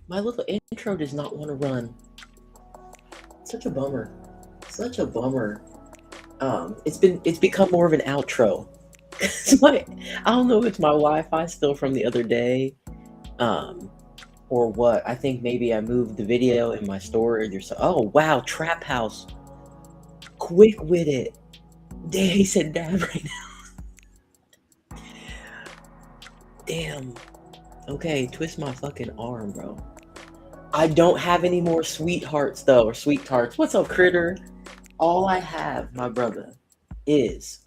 My little intro does not want to run. Such a bummer. Such a bummer. It's become more of an outro. I don't know if it's my Wi-Fi still from the other day, um, or what. I think maybe I moved the video in my storage or so. Oh wow, Trap House, quick with it. Damn, he said dab right now. Damn. Okay, twist my fucking arm, bro. I don't have any more sweethearts though, or sweet tarts. What's up, critter? All I have, my brother, is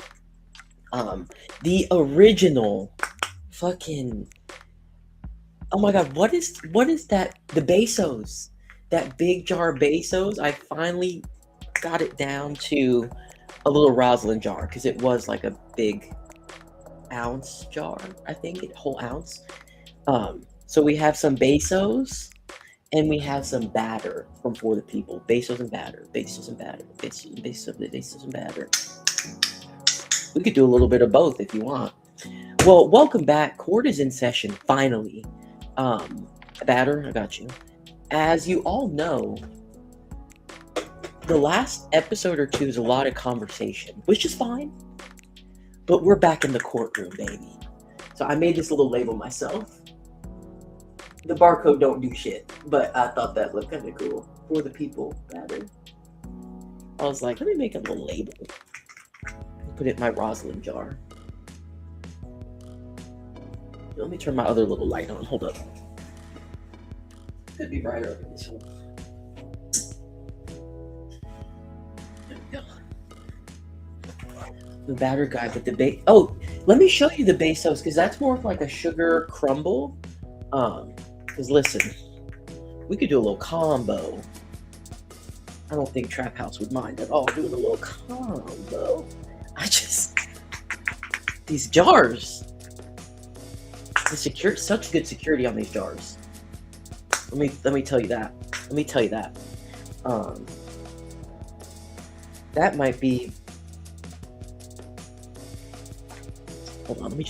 the original fucking, oh my god, what is that? The Bezos. That big jar of Bezos. I finally got it down to a little Rosalind jar because it was like a big ounce jar, I think, a whole ounce. So we have some Bezos and we have some batter from For the People. Bezos and batter, Bezos and batter, Bezos and batter. We could do a little bit of both if you want. Well, welcome back. Court is in session, finally. Batter, I got you. As you all know, the last episode or two is a lot of conversation, which is fine. But we're back in the courtroom, baby. So I made this little label myself. The barcode don't do shit, but I thought that looked kind of cool. For the People, batter. I was like, let me make a little label. Put it in my Rosalind jar. Let me turn my other little light on. Hold up. Could be brighter over this one. There we go. The batter guy, but the oh, let me show you the Bezos because that's more of like a sugar crumble. Because listen, we could do a little combo. I don't think Trap House would mind at all doing a little combo. These jars. Such good security on these jars. Let me tell you that. That might be. Hold on,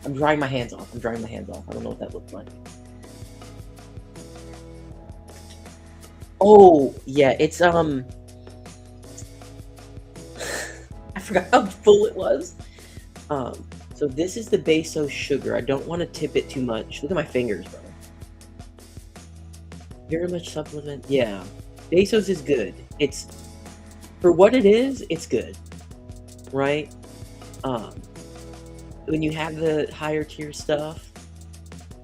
I'm drying my hands off. I don't know what that looks like. Oh, yeah, it's I forgot how full it was. So this is the Bezos sugar. I don't want to tip it too much. Look at my fingers, bro. Very much supplement. Yeah. Bezos is good. It's for what it is, it's good. Right? When you have the higher tier stuff,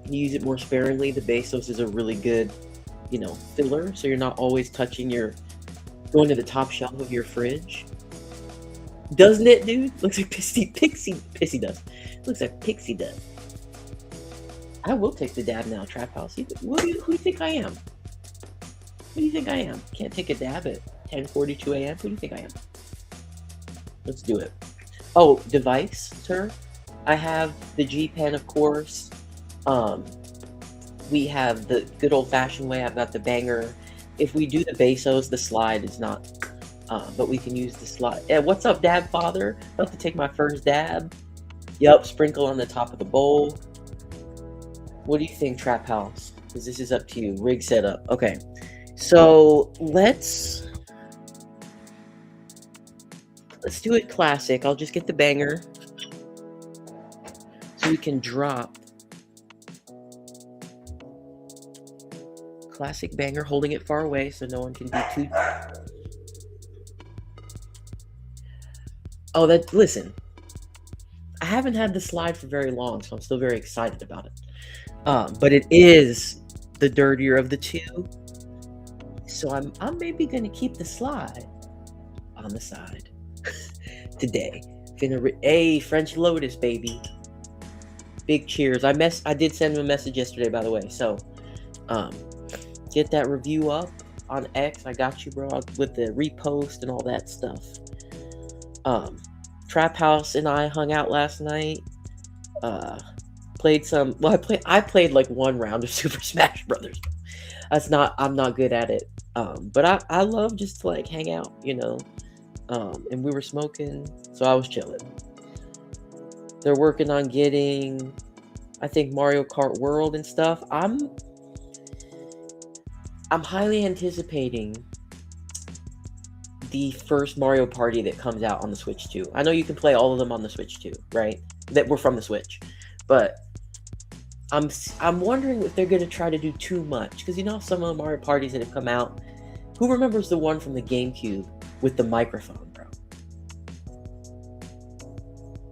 you use it more sparingly. The Bezos is a really good, filler. So you're not always going to the top shelf of your fridge. Doesn't it, dude? Looks like pixie dust. Looks like pixie dust. I will take the dab now, Trap House. Who do you think I am? Who do you think I am? Can't take a dab at 10:42 a.m. Who do you think I am? Let's do it. Oh, device, sir. I have the G Pen, of course. We have the good old-fashioned way. I've got the banger. If we do the Bezos, the slide is not. But we can use the slide. Yeah, what's up, Dab Father? About to take my first dab. Yup, sprinkle on the top of the bowl. What do you think, Trap House? Because this is up to you. Rig setup. Okay. So let's do it classic. I'll just get the banger so we can drop classic banger, holding it far away so no one can do too. Oh, listen. I haven't had the slide for very long, so I'm still very excited about it. But it is the dirtier of the two. So I'm maybe gonna keep the slide on the side today. Hey, French Lotus, baby. Big cheers. I did send him a message yesterday, by the way. So, get that review up on X. I got you, bro, with the repost and all that stuff. Trap House and I hung out last night. Played some. Well, I played like one round of Super Smash Brothers. I'm not good at it. But I love just to like hang out, and we were smoking, so I was chilling. They're working on getting, I think, Mario Kart World and stuff. I'm highly anticipating the first Mario Party that comes out on the Switch 2. I know you can play all of them on the Switch 2, right? That were from the Switch. But I'm wondering if they're going to try to do too much. Because you know some of the Mario Parties that have come out, who remembers the one from the GameCube with the microphone, bro?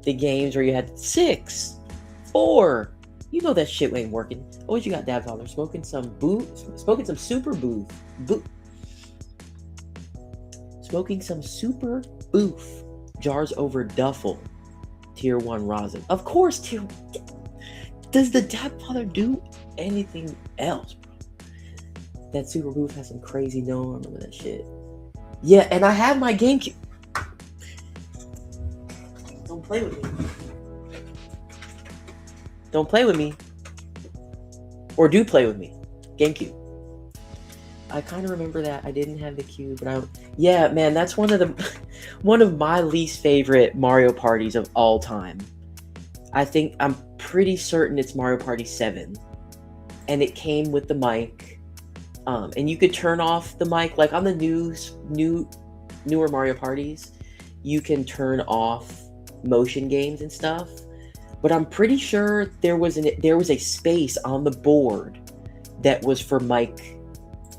The games where you had 6, 4. You know that shit ain't working. Oh, what you got, Dad Father? Smoking some super Smoking some super booth. Jars over duffel. Tier 1 rosin. Of course, does the Dad Father do anything else, bro? That super booth has some crazy I remember that shit. Yeah, and I have my GameCube. Don't play with me. Don't play with me. Or do play with me. GameCube. I kind of remember that. I didn't have the cube, but yeah, man, that's one of my least favorite Mario parties of all time. I'm pretty certain it's Mario Party 7. And it came with the mic. And you could turn off the mic, like on the newer Mario parties, you can turn off motion games and stuff. But I'm pretty sure there was a space on the board that was for mic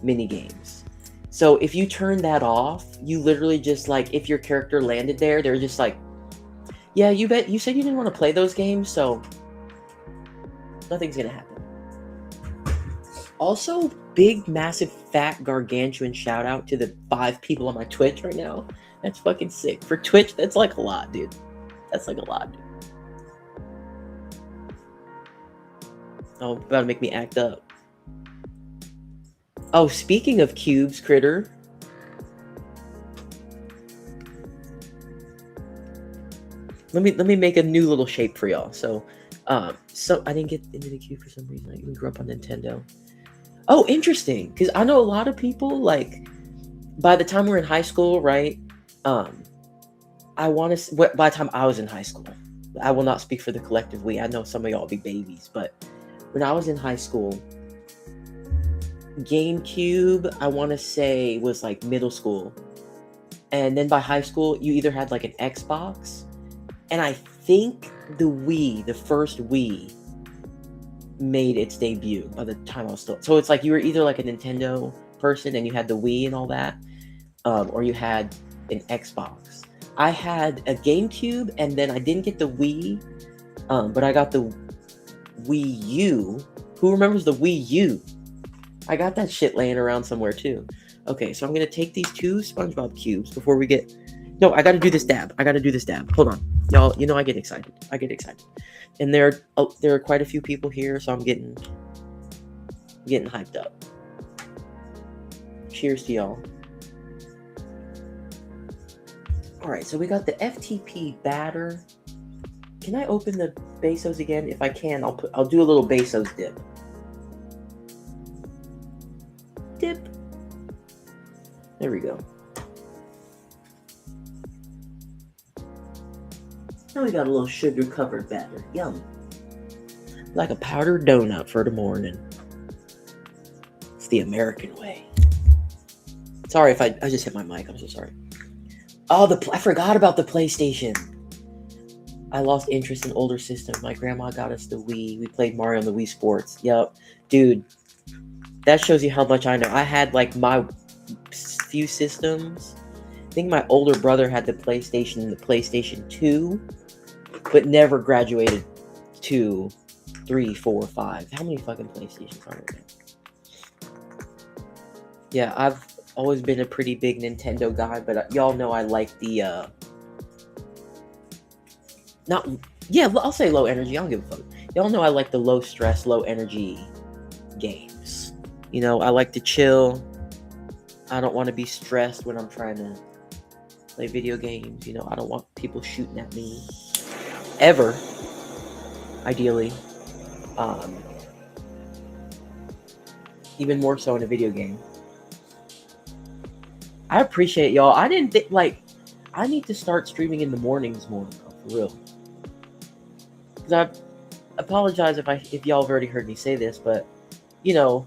mini games. So if you turn that off, you literally just like, if your character landed there, they're just like, yeah, you said you didn't want to play those games, so nothing's gonna happen. Also, big, massive, fat, gargantuan shout out to the 5 people on my Twitch right now. That's fucking sick. For Twitch, that's like a lot, dude. That's like a lot, dude. Oh, about to make me act up. Oh, speaking of cubes, Critter. Let me make a new little shape for y'all. So I didn't get into the cube for some reason. I even grew up on Nintendo. Oh, interesting. Because I know a lot of people, like, by the time we're in high school, right? By the time I was in high school, I will not speak for the collective we. I know some of y'all be babies, but when I was in high school, GameCube, I want to say, was like middle school. And then by high school, you either had like an Xbox, and I think the first Wii, made its debut by the time I was still. So it's like you were either like a Nintendo person and you had the Wii and all that, or you had an Xbox. I had a GameCube, and then I didn't get the Wii, but I got the Wii U. Who remembers the Wii U? I got that shit laying around somewhere too. Okay, so I'm gonna take these 2 SpongeBob cubes before we get. No, I gotta do this dab. Hold on, y'all. You know I get excited. And there are quite a few people here, so I'm getting hyped up. Cheers to y'all. All right, so we got the FTP batter. Can I open the Bezos again? If I can, I'll do a little Bezos dip. There we go. Now we got a little sugar-covered batter. Yum. Like a powdered donut for the morning. It's the American way. Sorry if I just hit my mic. I'm so sorry. Oh, I forgot about the PlayStation. I lost interest in older systems. My grandma got us the Wii. We played Mario on the Wii Sports. Yup. Dude, that shows you how much I know. I had like my few systems. I think my older brother had the PlayStation and the PlayStation 2, but never graduated to 3, 4, 5. How many fucking PlayStations are there? Yeah, I've always been a pretty big Nintendo guy, but y'all know I like the I'll say low energy. I don't give a fuck. Y'all know I like the low stress, low energy games. You know, I like to chill. I don't want to be stressed when I'm trying to play video games. You know, I don't want people shooting at me ever. Ideally, even more so in a video game. I appreciate y'all. I didn't think I need to start streaming in the mornings more, bro, for real. Because I apologize if y'all have already heard me say this, but you know,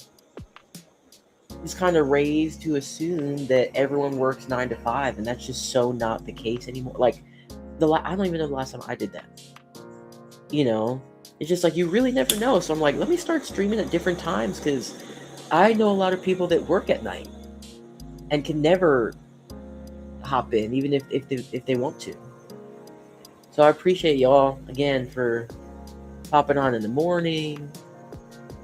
was kind of raised to assume that everyone works 9 to 5, and that's just so not the case anymore. Like, I don't even know the last time I did that. You know, it's just like you really never know. So I'm like, let me start streaming at different times, because I know a lot of people that work at night and can never hop in, even if they want to. So I appreciate y'all again for hopping on in the morning,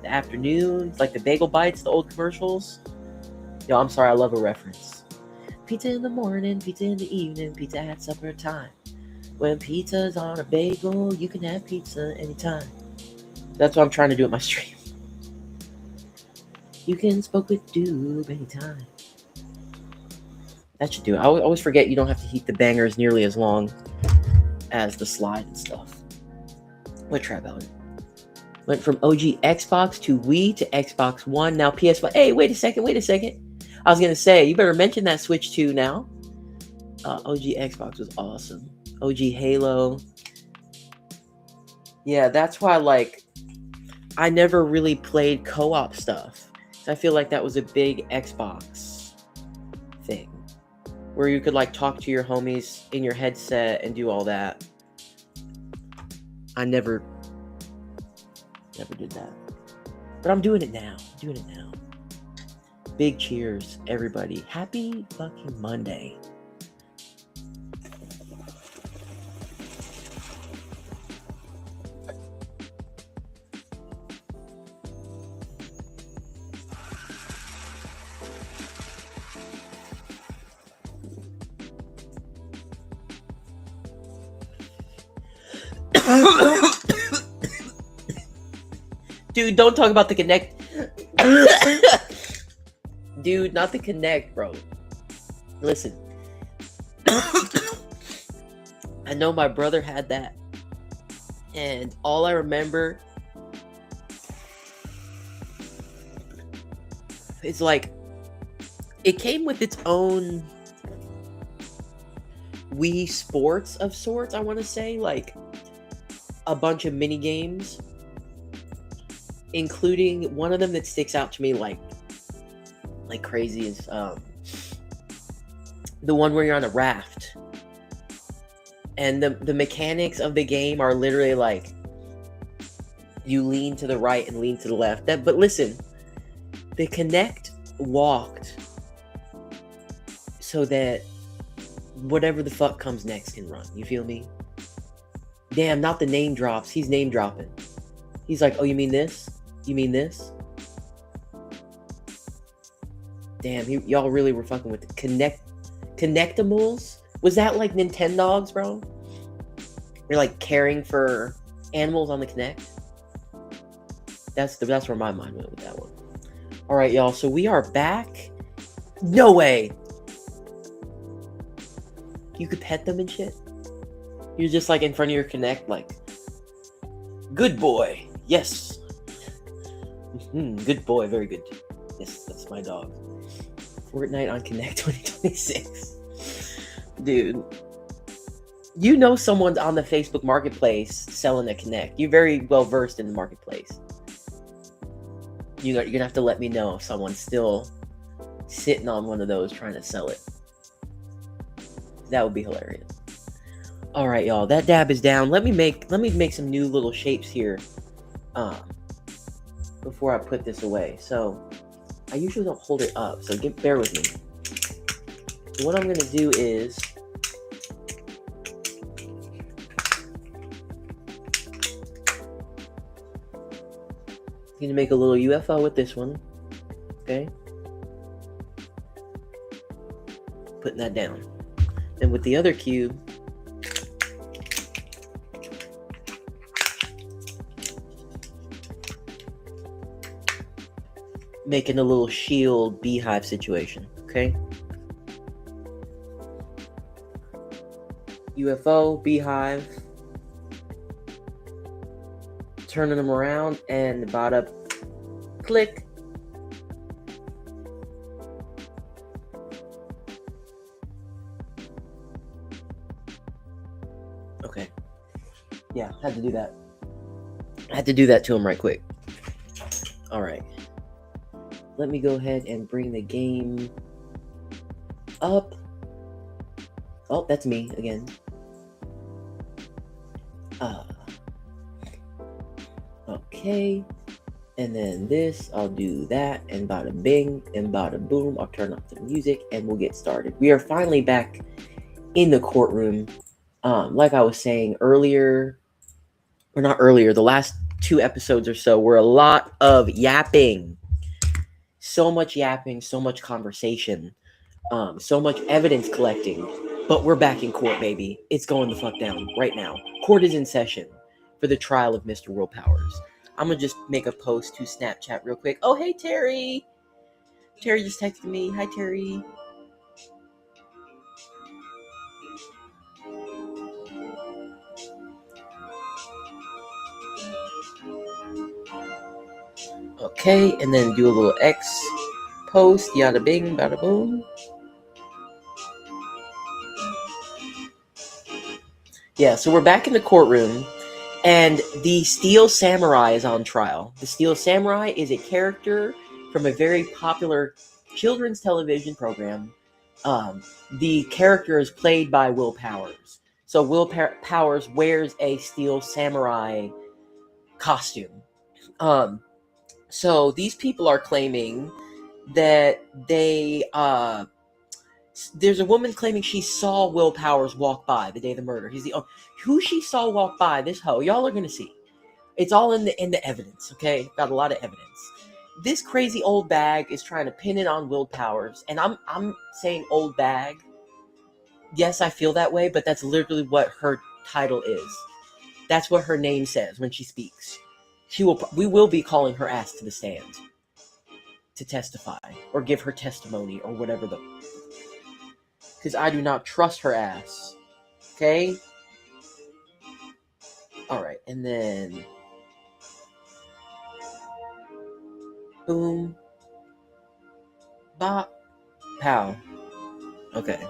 the afternoons, like the bagel bites, the old commercials. Yo, I'm sorry, I love a reference. Pizza in the morning, pizza in the evening, pizza at supper time. When pizza's on a bagel, you can have pizza anytime. That's what I'm trying to do at my stream. You can smoke with Doob anytime. That should do it. I always forget you don't have to heat the bangers nearly as long as the slide and stuff. What trap out? Went from OG Xbox to Wii to Xbox One, now PS5. Hey, wait a second. I was gonna say, you better mention that Switch 2 now. OG Xbox was awesome. OG Halo. Yeah, that's why, like, I never really played co-op stuff. I feel like that was a big Xbox thing, where you could, like, talk to your homies in your headset and do all that. I never did that. But I'm doing it now. Big cheers, everybody. Happy fucking Monday. Dude, don't talk about the Connect. Dude, not the Connect, bro. Listen. I know my brother had that. And all I remember is, like, it came with its own Wii Sports of sorts, I want to say. Like, a bunch of mini games, including one of them that sticks out to me like crazy is the one where you're on a raft, and the mechanics of the game are literally like you lean to the right and lean to the left. But listen, the Kinect walked so that whatever the fuck comes next can run. You feel me? Damn, not the name drops. He's name dropping. He's like, oh, you mean this? You mean this? Damn, y'all really were fucking with the Connectimals? Was that like Nintendogs, bro? You're like caring for animals on the Kinect? That's where my mind went with that one. All right, y'all. So we are back. No way. You could pet them and shit. You're just like in front of your Kinect, like, good boy. Yes. Good boy. Very good. Yes, that's my dog. Fortnite on Kinect 2026. Dude. You know someone's on the Facebook Marketplace selling a Kinect. You're very well versed in the marketplace. You're going to have to let me know if someone's still sitting on one of those trying to sell it. That would be hilarious. All right, y'all. That dab is down. Let me make some new little shapes here before I put this away. So I usually don't hold it up, so bear with me. So what I'm going to do is I'm going to make a little UFO with this one. Okay? Putting that down. And with the other cube, making a little shield beehive situation, okay? UFO, beehive, turning them around, and bada click. Okay. Yeah, had to do that. I had to do that to him right quick. All right. let me go ahead and bring the game up. Oh, that's me again. Okay. And then this, I'll do that, and bada bing, and bada boom, I'll turn off the music, and we'll get started. We are finally back in the courtroom. Like I was saying earlier, or not earlier, the last 2 episodes or so were a lot of yapping. So much yapping, so much conversation, so much evidence collecting. But we're back in court, baby. It's going the fuck down right now. Court is in session for the trial of Mr. Willpowers. I'm gonna just make a post to Snapchat real quick. Oh, hey, Terry. Terry just texted me. Hi, Terry. Okay, and then do a little X post. Yada bing, bada boom. Yeah, so we're back in the courtroom, and the Steel Samurai is on trial. The Steel Samurai is a character from a very popular children's television program. The character is played by Will Powers. So Will Powers wears a Steel Samurai costume. So these people are claiming that there's a woman claiming she saw Will Powers walk by the day of the murder. Who she saw walk by, this hoe. Y'all are gonna see. It's all in the evidence, okay? Got a lot of evidence. This crazy old bag is trying to pin it on Will Powers, and I'm saying old bag. Yes, I feel that way, but that's literally what her title is. That's what her name says when she speaks. We will be calling her ass to the stand to testify or give her testimony or whatever because I do not trust her ass. Okay? Alright, and then boom, bop, pow. Okay.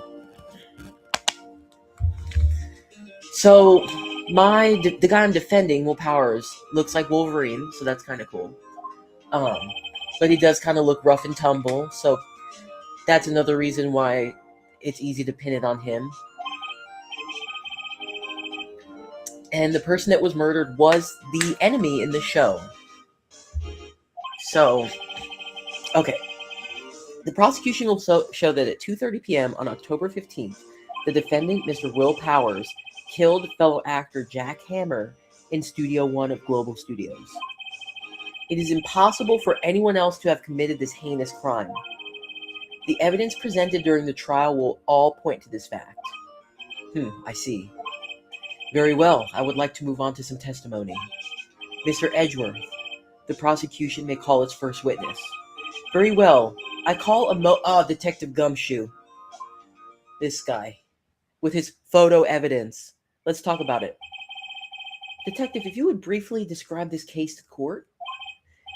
So the guy I'm defending, Will Powers, looks like Wolverine, so that's kind of cool. But he does kind of look rough and tumble, so that's another reason why it's easy to pin it on him. And the person that was murdered was the enemy in the show. So, okay. The prosecution will show that at 2:30 p.m. on October 15th, the defendant, Mr. Will Powers, killed fellow actor Jack Hammer in Studio One of Global Studios. It is impossible for anyone else to have committed this heinous crime. The evidence presented during the trial will all point to this fact. I see. Very well, I would like to move on to some testimony. Mr. Edgeworth, the prosecution may call its first witness. Very well, I call Detective Gumshoe. This guy. With his photo evidence. Let's talk about it. Detective, if you would briefly describe this case to court?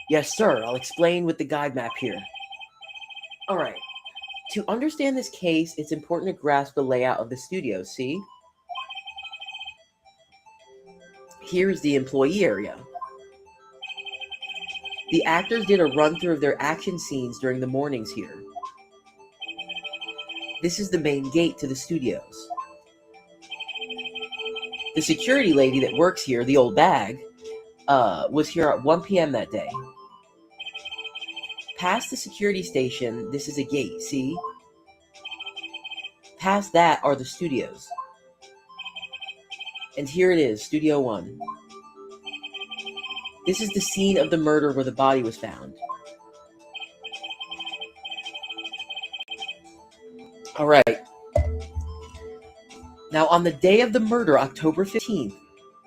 Yes, sir. I'll explain with the guide map here. All right. To understand this case, it's important to grasp the layout of the studio, see? Here's the employee area. The actors did a run-through of their action scenes during the mornings here. This is the main gate to the studios. The security lady that works here, the old bag, was here at 1 p.m. that day. Past the security station, this is a gate, see? Past that are the studios. And here it is, Studio One. This is the scene of the murder where the body was found. All right. Now, on the day of the murder, October 15th,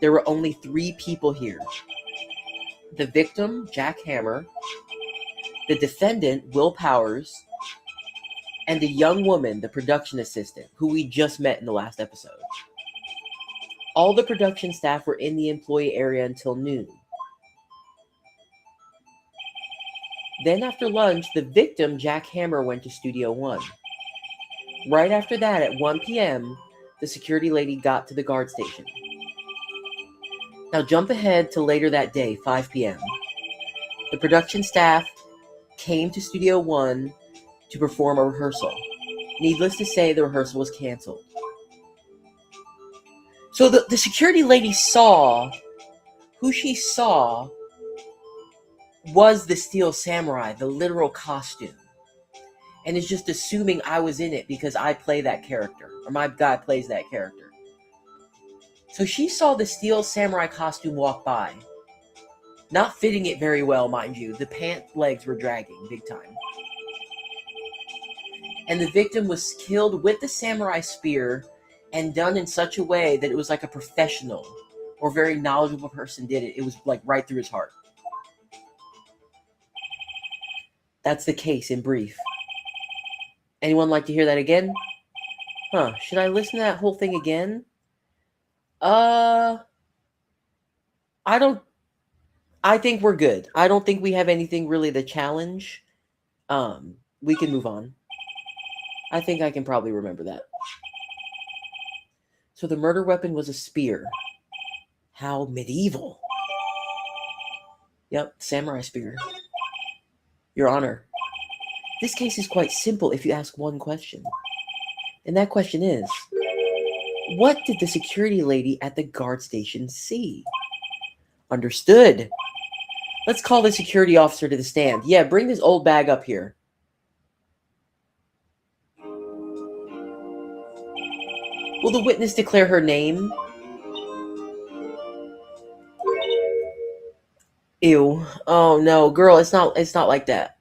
there were only 3 people here. The victim, Jack Hammer, the defendant, Will Powers, and the young woman, the production assistant, who we just met in the last episode. All the production staff were in the employee area until noon. Then after lunch, the victim, Jack Hammer, went to Studio One. Right after that, at 1 p.m., the security lady got to the guard station. Now jump ahead to later that day, 5 p.m. The production staff came to Studio One to perform a rehearsal. Needless to say, the rehearsal was canceled. So the security lady saw, who she saw was the Steel Samurai, the literal costume. And is just assuming I was in it because I play that character, or my guy plays that character. So she saw the Steel Samurai costume walk by. Not fitting it very well, mind you. The pant legs were dragging big time. And the victim was killed with the samurai spear and done in such a way that it was like a professional or very knowledgeable person did it. It was like right through his heart. That's the case in brief. Anyone like to hear that again? Should I listen to that whole thing again? I think we're good. I don't think we have anything really to challenge. We can move on. I think I can probably remember that. So the murder weapon was a spear. How medieval. Yep, samurai spear. Your Honor, this case is quite simple if you ask one question. And that question is, what did the security lady at the guard station see? Understood. Let's call the security officer to the stand. Yeah, bring this old bag up here. Will the witness declare her name? Ew. Oh no, girl, it's not like that.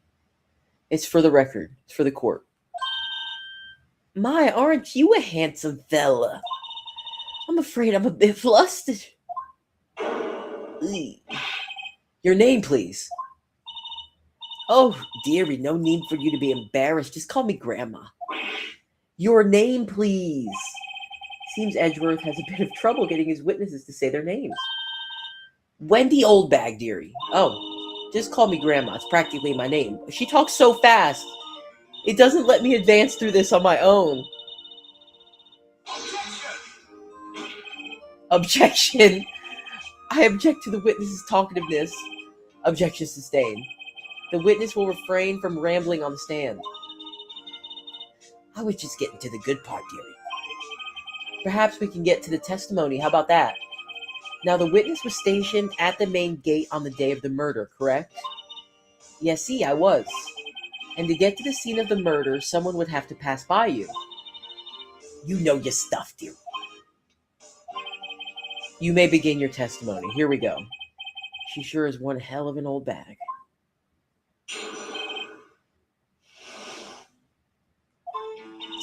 It's for the record. It's for the court. My, aren't you a handsome fella? I'm afraid I'm a bit flustered. Your name, please. Oh, dearie, no need for you to be embarrassed. Just call me Grandma. Your name, please. Seems Edgeworth has a bit of trouble getting his witnesses to say their names. Wendy Oldbag, dearie. Oh, just call me Grandma. It's practically my name. She talks so fast. It doesn't let me advance through this on my own. Objection. I object to the witness's talkativeness. Objection sustained. The witness will refrain from rambling on the stand. I was just getting to the good part, dearie. Perhaps we can get to the testimony. How about that? Now, the witness was stationed at the main gate on the day of the murder, correct? Yes, see, I was. And to get to the scene of the murder, someone would have to pass by you. You know your stuff, dear. You may begin your testimony. Here we go. She sure is one hell of an old bag.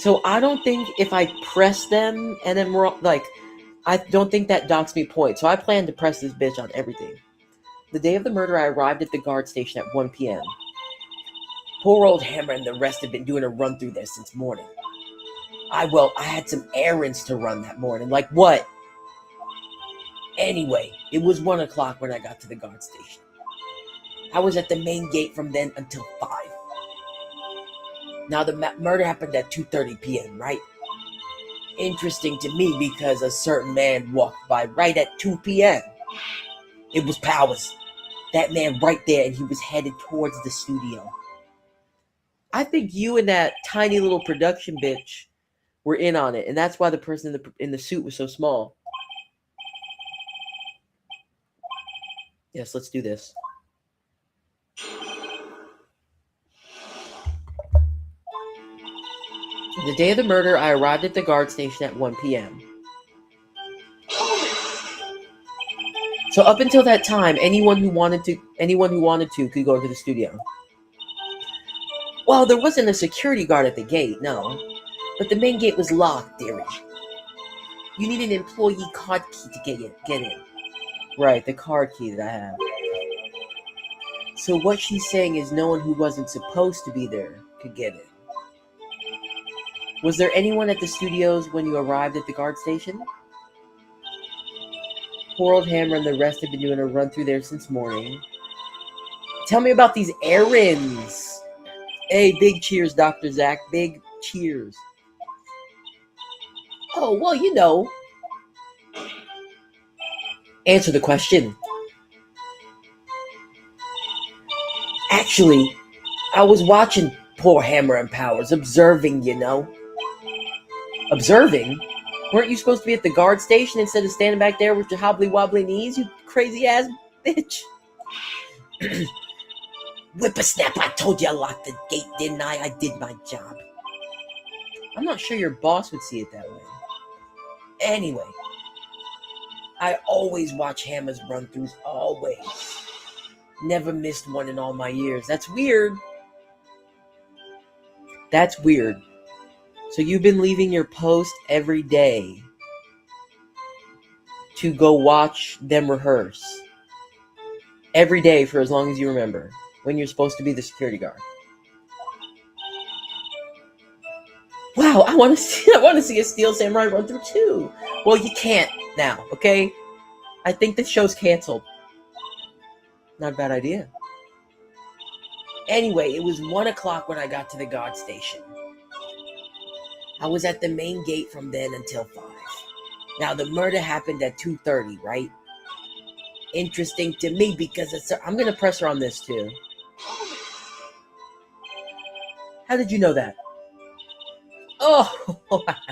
So I don't think if I press them and then we're like, I don't think that docks me points. So I plan to press this bitch on everything. The day of the murder, I arrived at the guard station at 1 p.m. Poor old Hammer and the rest have been doing a run through there since morning. I had some errands to run that morning. Like what? Anyway, it was 1 o'clock when I got to the guard station. I was at the main gate from then until 5. Now, the murder happened at 2:30 p.m., right? Interesting to me because a certain man walked by right at 2 p.m. It was Powers. That man right there, and he was headed towards the studio. I think you and that tiny little production bitch were in on it, and that's why the person in the suit was so small. Yes, let's do this. The day of the murder, I arrived at the guard station at 1 p.m. So up until that time, anyone who wanted to could go into the studio. Well, there wasn't a security guard at the gate, no. But the main gate was locked, dearie. You need an employee card key to get in. Right, the card key that I have. So what she's saying is no one who wasn't supposed to be there could get in. Was there anyone at the studios when you arrived at the guard station? Poor old Hammer and the rest have been doing a run through there since morning. Tell me about these errands. Hey, big cheers, Dr. Zach. Big cheers. Oh, well, you know. Answer the question. Actually, I was watching poor Hammer and Powers, observing, you know. Observing? Weren't you supposed to be at the guard station instead of standing back there with your hobbly wobbly knees, you crazy ass bitch? Whippersnap, I told you I locked the gate, didn't I? I did my job. I'm not sure your boss would see it that way. Anyway, I always watch Hammer's run-throughs, always. Never missed one in all my years. That's weird. That's weird. So you've been leaving your post every day to go watch them rehearse. Every day for as long as you remember, when you're supposed to be the security guard. Wow, I want to see a Steel Samurai run through too. Well, you can't now, okay? I think the show's canceled. Not a bad idea. Anyway, it was 1 o'clock when I got to the guard station. I was at the main gate from then until 5. Now, the murder happened at 2:30, right? Interesting to me because I'm going to press her on this too. How did you know that? Oh,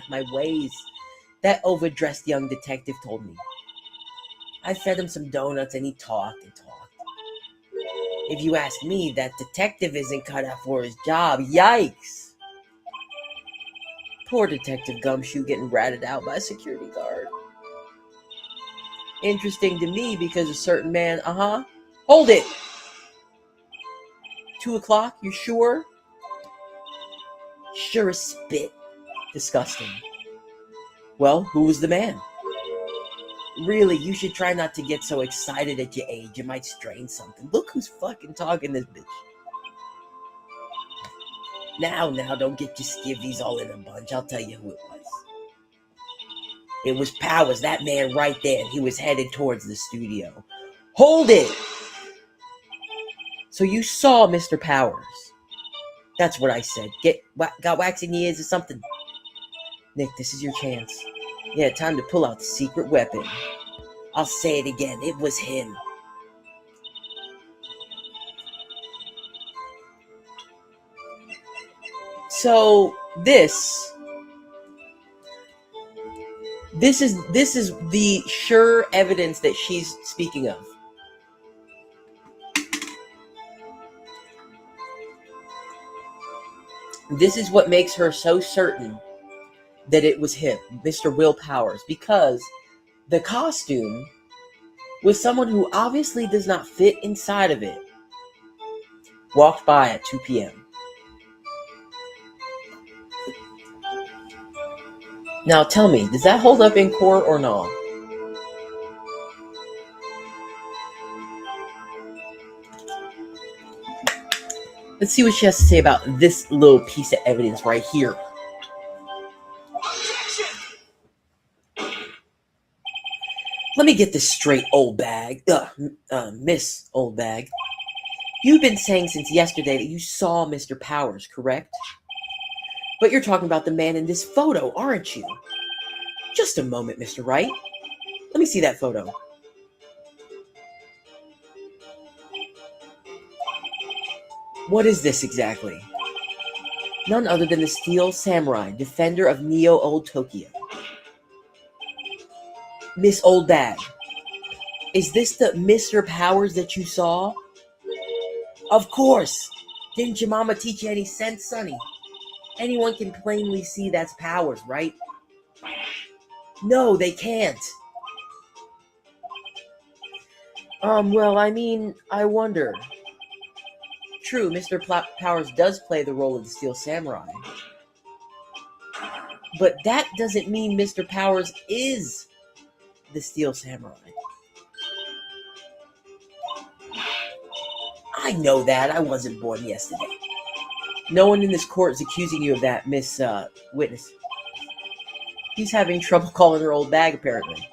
my ways. That overdressed young detective told me. I fed him some donuts and he talked and talked. If you ask me, that detective isn't cut out for his job. Yikes. Poor Detective Gumshoe getting ratted out by a security guard. Interesting to me because a certain man, Hold it! 2 o'clock, you sure? Sure as spit. Disgusting. Well, who was the man? Really, you should try not to get so excited at your age. It might strain something. Look who's fucking talking this bitch. Now, don't get your skivvies all in a bunch. I'll tell you who it was. It was Powers, that man right there. He was headed towards the studio. Hold it! So you saw Mr. Powers. That's what I said. Got wax in your ears or something? Nick, this is your chance. Yeah, time to pull out the secret weapon. I'll say it again. It was him. So this is the sure evidence that she's speaking of. This is what makes her so certain that it was him, Mr. Will Powers, because the costume was someone who obviously does not fit inside of it. Walked by at 2 p.m. Now tell me, does that hold up in court or not? Let's see what she has to say about this little piece of evidence right here. Let me get this straight, old bag. Miss Old Bag. You've been saying since yesterday that you saw Mr. Powers, correct? But you're talking about the man in this photo, aren't you? Just a moment, Mr. Wright. Let me see that photo. What is this exactly? None other than the Steel Samurai, defender of Neo Old Tokyo. Miss Old Bag, is this the Mr. Powers that you saw? Of course. Didn't your mama teach you any sense, Sonny? Anyone can plainly see that's Powers, right? No, they can't. Well, I mean, I wonder. True, Mr. Powers does play the role of the Steel Samurai. But that doesn't mean Mr. Powers is the Steel Samurai. I know that. I wasn't born yesterday. No one in this court is accusing you of that, Miss Witness. He's having trouble calling her old bag, apparently.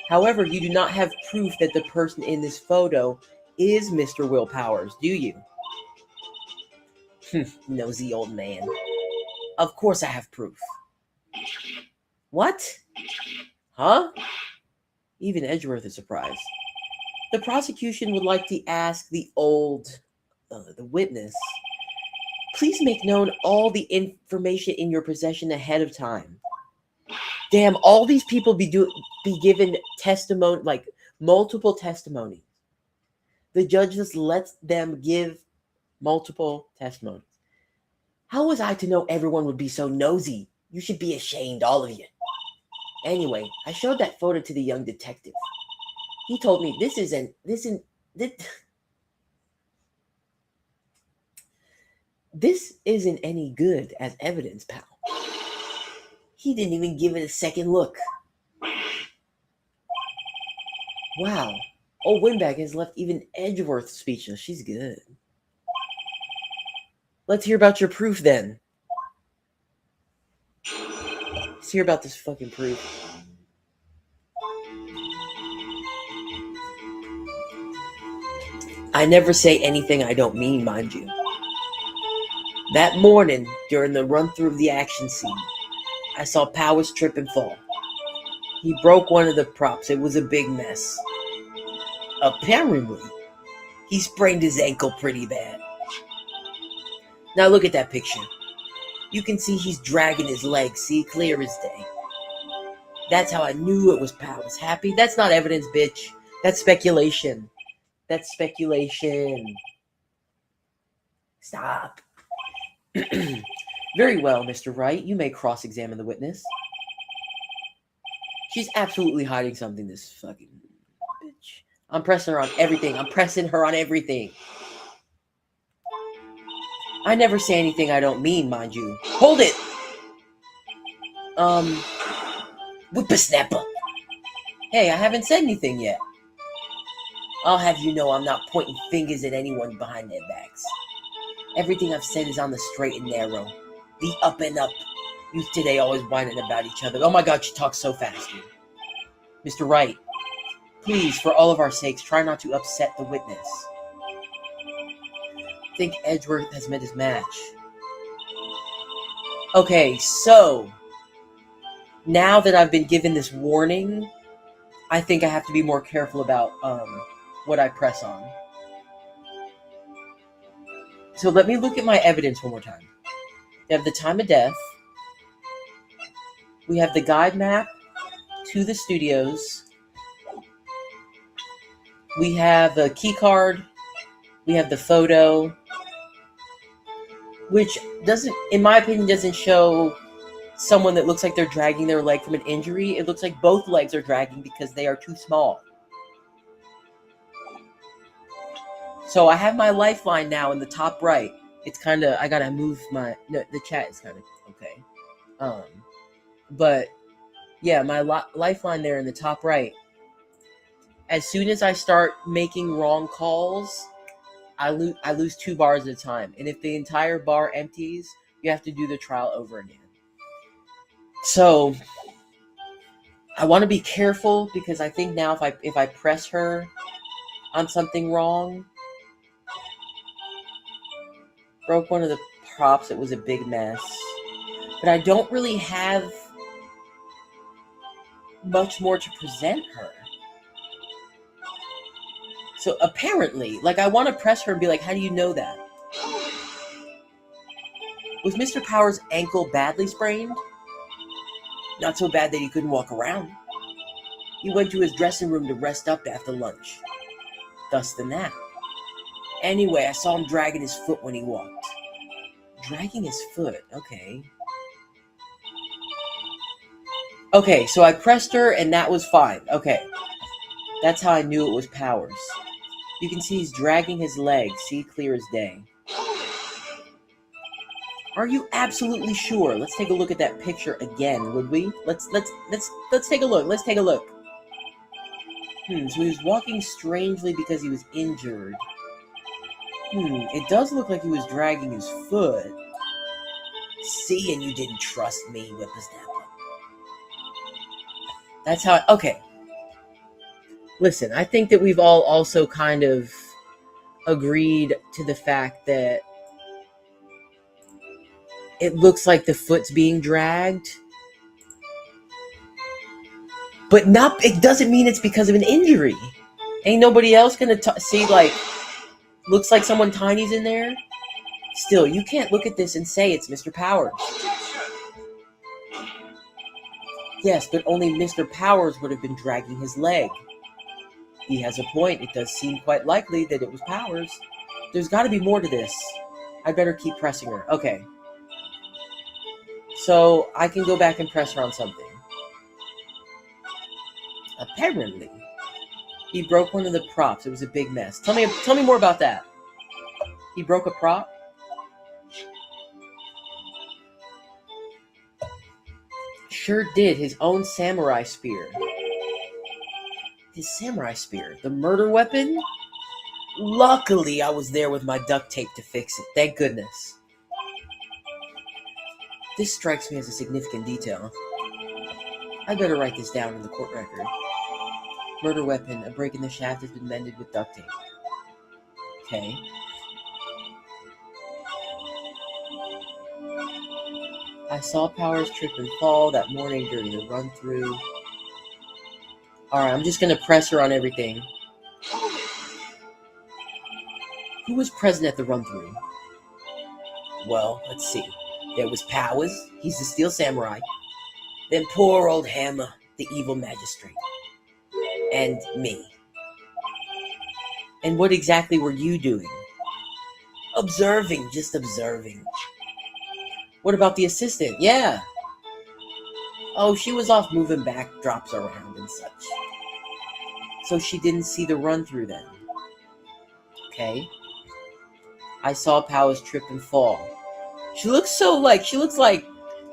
However, you do not have proof that the person in this photo is Mr. Will Powers, do you? Nosy old man. Of course I have proof. What? Huh? Even Edgeworth is surprised. The prosecution would like to ask the witness Please make known all the information in your possession ahead of time. Damn, all these people be given testimony, like multiple testimonies. The judge just lets them give multiple testimonies. How was I to know everyone would be so nosy? You should be ashamed, all of you. Anyway, I showed that photo to the young detective. He told me this isn't any good as evidence, pal. He didn't even give it a second look. Wow. Old Windbag has left even Edgeworth speechless. She's good. Let's hear about your proof then. Let's hear about this fucking proof. I never say anything I don't mean, mind you. That morning, during the run-through of the action scene, I saw Powers trip and fall. He broke one of the props. It was a big mess. Apparently, he sprained his ankle pretty bad. Now look at that picture. You can see he's dragging his legs, see, clear as day. That's how I knew it was Powers. Happy? That's not evidence, bitch. That's speculation. That's speculation. Stop. Very well, Mr. Wright. You may cross-examine the witness. She's absolutely hiding something, this fucking bitch. I'm pressing her on everything. I never say anything I don't mean, mind you. Hold it! Whippersnapper. Hey, I haven't said anything yet. I'll have you know I'm not pointing fingers at anyone behind their backs. Everything I've said is on the straight and narrow. The up and up. Youth today always whining about each other. Oh my god, she talks so fast, dude. Mr. Wright, please, for all of our sakes, try not to upset the witness. I think Edgeworth has met his match. Okay, so now that I've been given this warning, I think I have to be more careful about what I press on. So let me look at my evidence one more time. We have the time of death. We have the guide map to the studios. We have the key card. We have the photo, which doesn't, in my opinion, doesn't show someone that looks like they're dragging their leg from an injury. It looks like both legs are dragging because they are too small. So I have my lifeline now in the top right. It's kind of, I gotta move my, no, the chat is kind of, okay. But yeah, my lifeline there in the top right. As soon as I start making wrong calls, I lose 2 bars at a time. And if the entire bar empties, you have to do the trial over again. So I want to be careful because I think now if I press her on something wrong, broke one of the props, it was a big mess. But I don't really have much more to present her. So apparently, like, I want to press her and be like, how do you know that? Was Mr. Powers' ankle badly sprained? Not so bad that he couldn't walk around. He went to his dressing room to rest up after lunch. Thus the nap. Anyway, I saw him dragging his foot when he walked. Dragging his foot, okay. Okay, so I pressed her and that was fine. Okay. That's how I knew it was Powers. You can see he's dragging his leg. See, clear as day. Are you absolutely sure? Let's take a look at that picture again, would we? Let's take a look. Let's take a look. So he was walking strangely because he was injured. It does look like he was dragging his foot. See, and you didn't trust me, whippersnapper. That's how okay. Listen, I think that we've all also kind of agreed to the fact that it looks like the foot's being dragged. But it doesn't mean it's because of an injury. Ain't nobody else gonna see, like, looks like someone tiny's in there. Still, you can't look at this and say it's Mr. Powers. Yes, but only Mr. Powers would have been dragging his leg. He has a point. It does seem quite likely that it was Powers. There's got to be more to this. I better keep pressing her. Okay. So I can go back and press her on something. Apparently, he broke one of the props. It was a big mess. Tell me more about that. He broke a prop? Sure did. His own samurai spear. His samurai spear? The murder weapon? Luckily, I was there with my duct tape to fix it. Thank goodness. This strikes me as a significant detail. I better write this down in the court record. Murder weapon. A break in the shaft has been mended with duct tape. Okay. I saw Powers trip and fall that morning during the run-through. Alright, I'm just going to press her on everything. Who was present at the run-through? Well, let's see. There was Powers. He's the Steel Samurai. Then poor old Hammer, the evil magistrate. And me. And what exactly were you doing? Observing, just observing. What about the assistant? Yeah. Oh, she was off moving backdrops around and such. So she didn't see the run-through then. Okay. I saw Powers trip and fall. She looks like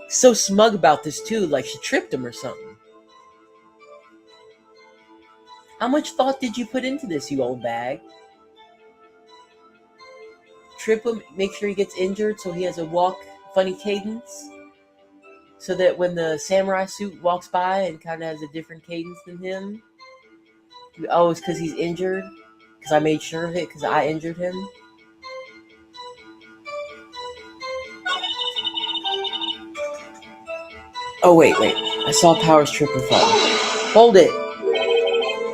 so smug about this too, like she tripped him or something. How much thought did you put into this, you old bag? Trip him, make sure he gets injured so he has a funny cadence? So that when the samurai suit walks by and kind of has a different cadence than him? Oh, it's because he's injured? Because I made sure of it? Because I injured him? Oh, wait. I saw Powers trip and fall. Hold it.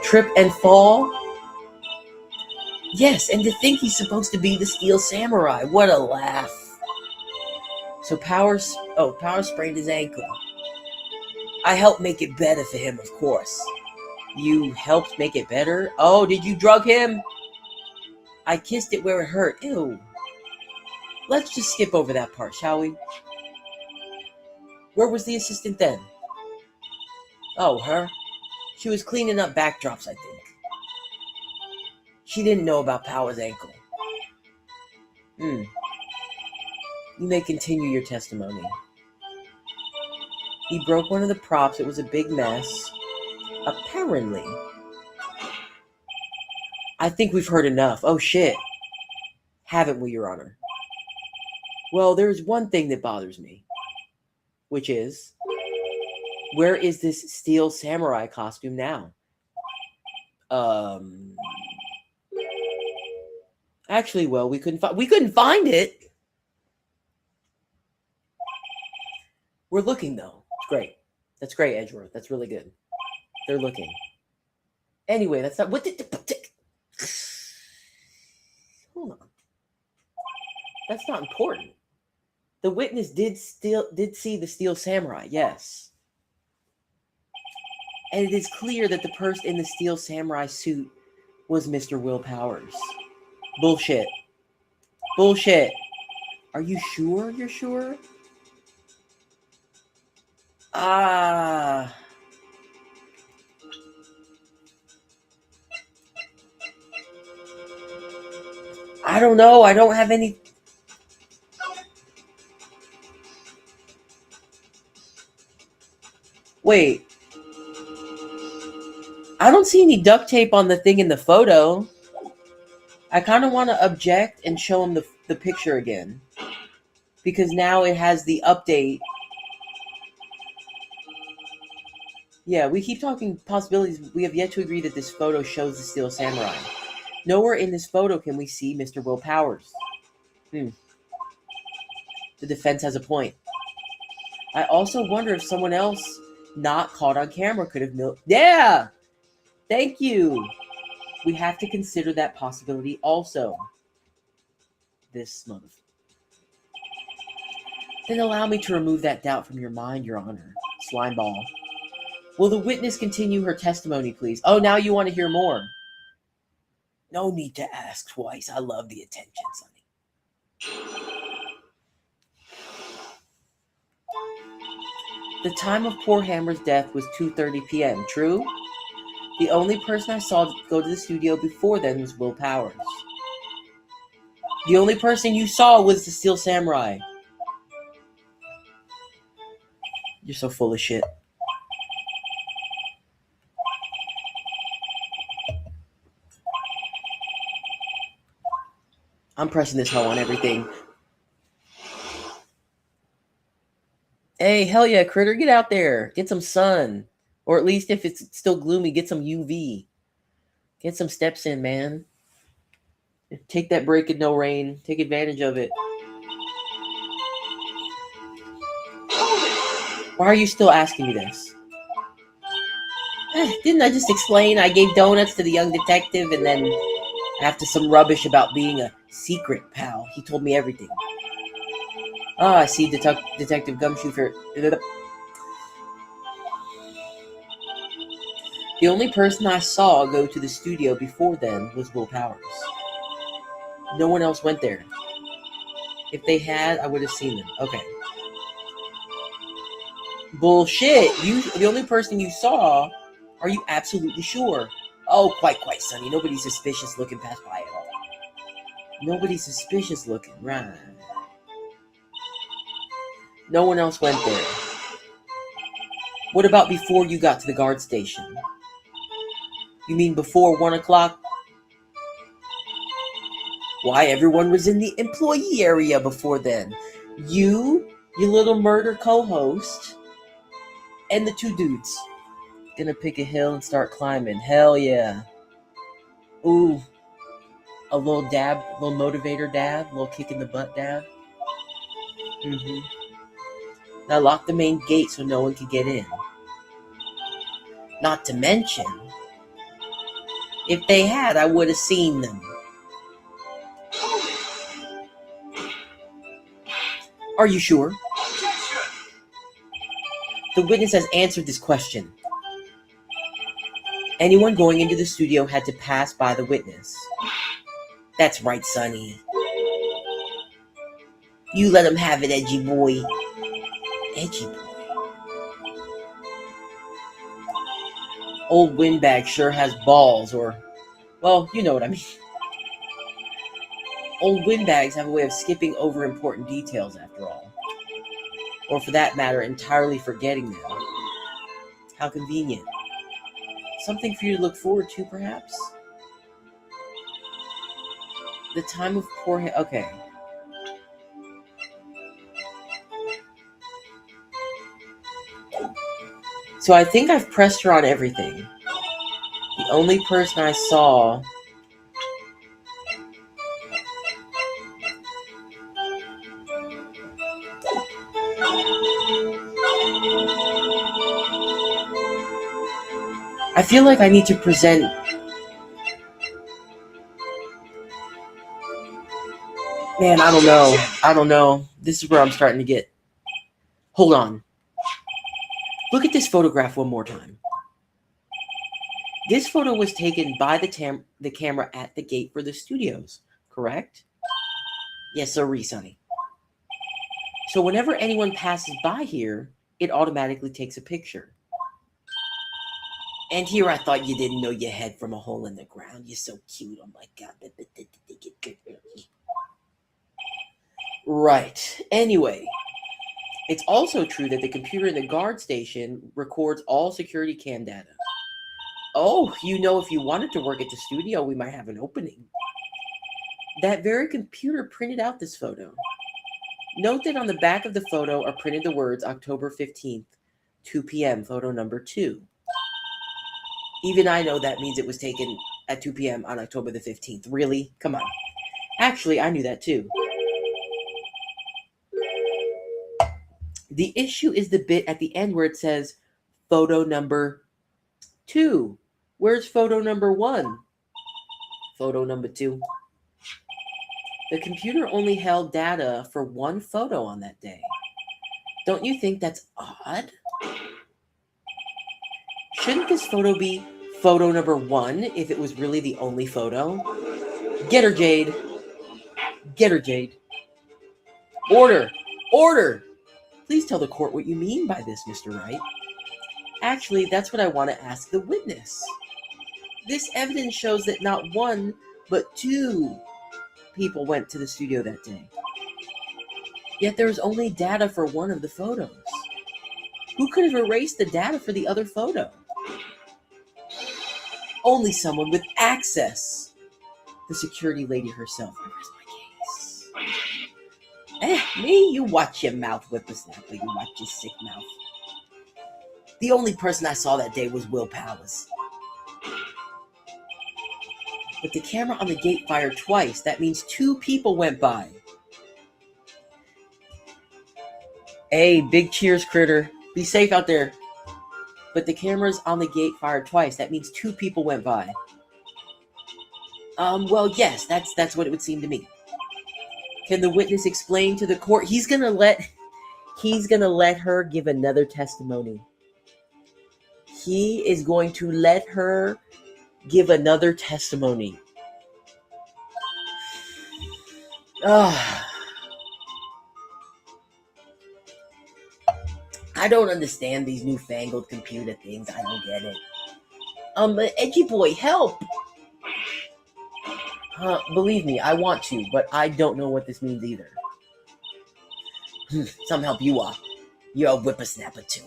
Trip and fall? Yes, and to think he's supposed to be the Steel Samurai. What a laugh. So Powers sprained his ankle. I helped make it better for him, of course. You helped make it better? Oh, did you drug him? I kissed it where it hurt. Ew. Let's just skip over that part, shall we? Where was the assistant then? Oh, her? She was cleaning up backdrops, I think. She didn't know about Powers' ankle. You may continue your testimony. He broke one of the props. It was a big mess. Apparently. I think we've heard enough. Oh, shit. Haven't we, Your Honor? Well, there's one thing that bothers me. Which is, where is this Steel Samurai costume now? Actually, well, we couldn't find it. We're looking though. It's great. That's great, Edgeworth. That's really good. They're looking. Anyway, that's not what did. Hold on. That's not important. The witness did see the Steel Samurai, yes. And it is clear that the person in the Steel Samurai suit was Mr. Will Powers. Bullshit. Bullshit. Are you sure? You're sure? I don't know. I don't have any. Wait. I don't see any duct tape on the thing in the photo. I kind of want to object and show him the picture again. Because now it has the update. Yeah, we keep talking possibilities. We have yet to agree that this photo shows the Steel Samurai. Nowhere in this photo can we see Mr. Will Powers. The defense has a point. I also wonder if someone else not caught on camera could have Yeah! Thank you! We have to consider that possibility also. This month. Then allow me to remove that doubt from your mind, Your Honor. Slimeball. Will the witness continue her testimony, please? Oh, now you want to hear more. No need to ask twice. I love the attention, Sonny. The time of poor Hammer's death was 2:30 p.m., true? The only person I saw go to the studio before then was Will Powers. The only person you saw was the Steel Samurai. You're so full of shit. I'm pressing this hoe on everything. Hey, hell yeah, Critter, get out there. Get some sun. Or at least if it's still gloomy, get some UV. Get some steps in, man. Take that break in no rain. Take advantage of it. Why are you still asking me this? Didn't I just explain I gave donuts to the young detective and then after some rubbish about being a secret pal, he told me everything. Oh, I see Detective Gumshoe for... The only person I saw go to the studio before then was Will Powers. No one else went there. If they had, I would have seen them. Okay. Bullshit. The only person you saw, are you absolutely sure? Oh, quite, Sonny. Nobody's suspicious looking past by at all. Nobody's suspicious looking, right? No one else went there. What about before you got to the guard station? You mean before 1 o'clock? Why, everyone was in the employee area before then. You, your little murder co-host, and the two dudes. Gonna pick a hill and start climbing. Hell yeah. Ooh. A little dab, a little motivator dab, a little kick in the butt dab. Now lock the main gate so no one can get in. Not to mention, if they had, I would have seen them. Are you sure? The witness has answered this question. Anyone going into the studio had to pass by the witness. That's right, Sonny. You let him have it, edgy boy. Edgy boy. Old windbag sure has balls, or... well, you know what I mean. Old windbags have a way of skipping over important details, after all. Or for that matter, entirely forgetting them. How convenient. Something for you to look forward to, perhaps? The time of poor... okay. So I think I've pressed her on everything. The only person I saw... I feel like I need to present... man, I don't know. This is where I'm starting to get... hold on. Look at this photograph one more time. This photo was taken by the camera at the gate for the studios, correct? Yes, sir, Sonny. So whenever anyone passes by here, it automatically takes a picture. And here I thought you didn't know your head from a hole in the ground. You're so cute. Oh my God. Right. Anyway, it's also true that the computer in the guard station records all security cam data. Oh, you know, if you wanted to work at the studio, we might have an opening. That very computer printed out this photo. Note that on the back of the photo are printed the words October 15th, 2 p.m., photo number 2. Even I know that means it was taken at 2 p.m. on October the 15th. Really? Come on. Actually, I knew that too. The issue is the bit at the end where it says photo number 2. Where's photo number 1? Photo number 2. The computer only held data for one photo on that day. Don't you think that's odd? Shouldn't this photo be photo number 1 if it was really the only photo? Get her, Jade. Get her, Jade. Order! Order! Please tell the court what you mean by this, Mr. Wright. Actually, that's what I want to ask the witness. This evidence shows that not 1, but 2 people went to the studio that day. Yet there was only data for 1 of the photos. Who could have erased the data for the other photo? Only someone with access. The security lady herself. I rest my case. Me? You watch your mouth, whippersnapper. You watch your sick mouth. The only person I saw that day was Will Powers. But the camera on the gate fired twice. That means 2 people went by. Hey, big cheers, critter. Be safe out there. But the cameras on the gate fired twice. That means 2 people went by. Well, yes, that's what it would seem to me. Can the witness explain to the court? He's gonna let her give another testimony. He is going to let her give another testimony. I don't understand these newfangled computer things. I don't get it. Edgy boy, help! Believe me, I want to, but I don't know what this means either. Some help you are. You're a whippersnapper too.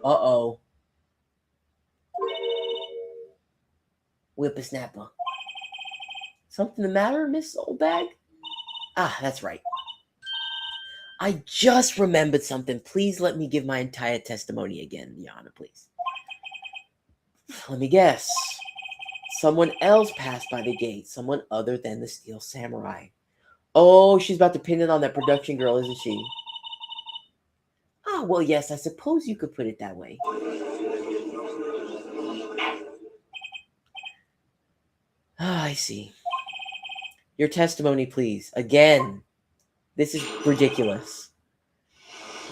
Uh-oh. Whippersnapper. Something the matter, Miss Oldbag? Ah, that's right. I just remembered something. Please let me give my entire testimony again, Your Honor, please. Let me guess. Someone else passed by the gate. Someone other than the Steel Samurai. Oh, she's about to pin it on that production girl, isn't she? Ah, well, yes, I suppose you could put it that way. Ah, I see. Your testimony, please. Again. This is ridiculous.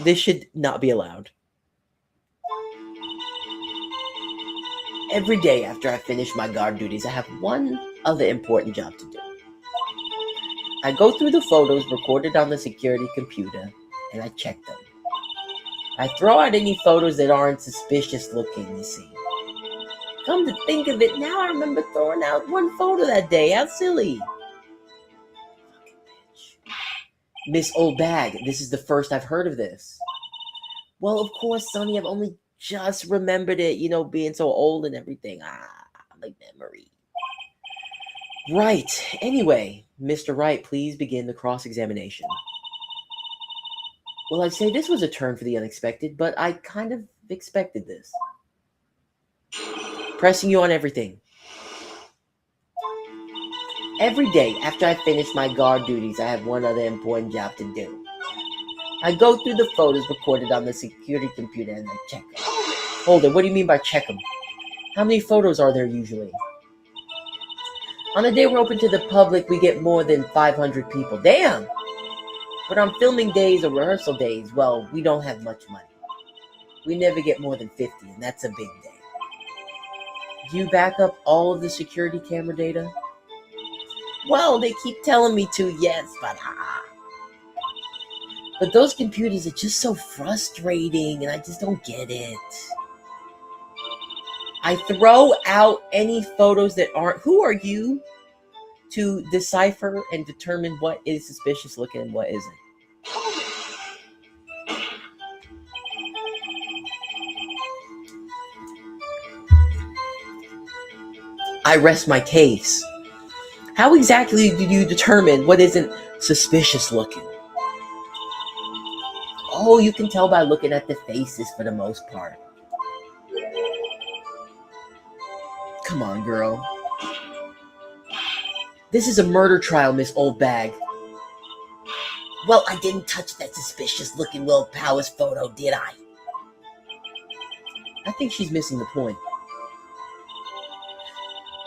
This should not be allowed. Every day after I finish my guard duties, I have one other important job to do. I go through the photos recorded on the security computer, and I check them. I throw out any photos that aren't suspicious looking, you see. Come to think of it, now I remember throwing out 1 photo that day. How silly. Miss Oldbag, this is the first I've heard of this. Well, of course, Sonny, I've only just remembered it, being so old and everything. My memory. Right. Anyway, Mr. Wright, please begin the cross-examination. Well, I'd say this was a turn for the unexpected, but I kind of expected this. Pressing you on everything. Every day after I finish my guard duties, I have one other important job to do. I go through the photos recorded on the security computer and I check them. Hold it, what do you mean by check them? How many photos are there usually? On a day we're open to the public, we get more than 500 people. Damn! But on filming days or rehearsal days, well, we don't have much money. We never get more than 50, and that's a big day. Do you back up all of the security camera data? Well, they keep telling me to, yes, but those computers are just so frustrating, and I just don't get it. I throw out any photos that aren't... Who are you to decipher and determine what is suspicious looking and what isn't? I rest my case. How exactly do you determine what isn't suspicious looking? Oh, you can tell by looking at the faces for the most part. Come on, girl. This is a murder trial, Miss Oldbag. Well, I didn't touch that suspicious-looking Will Powers photo, did I? I think she's missing the point.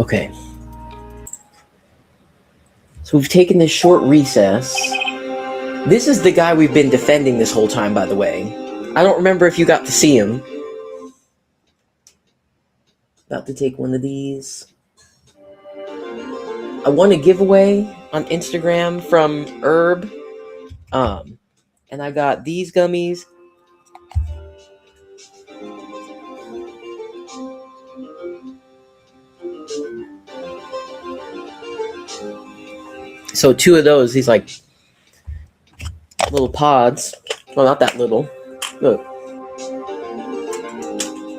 Okay. So we've taken this short recess. This is the guy we've been defending this whole time, by the way. I don't remember if you got to see him. About to take one of these. I won a giveaway on Instagram from Herb. And I got these gummies. So 2 of those, these like little pods. Well, not that little. Look.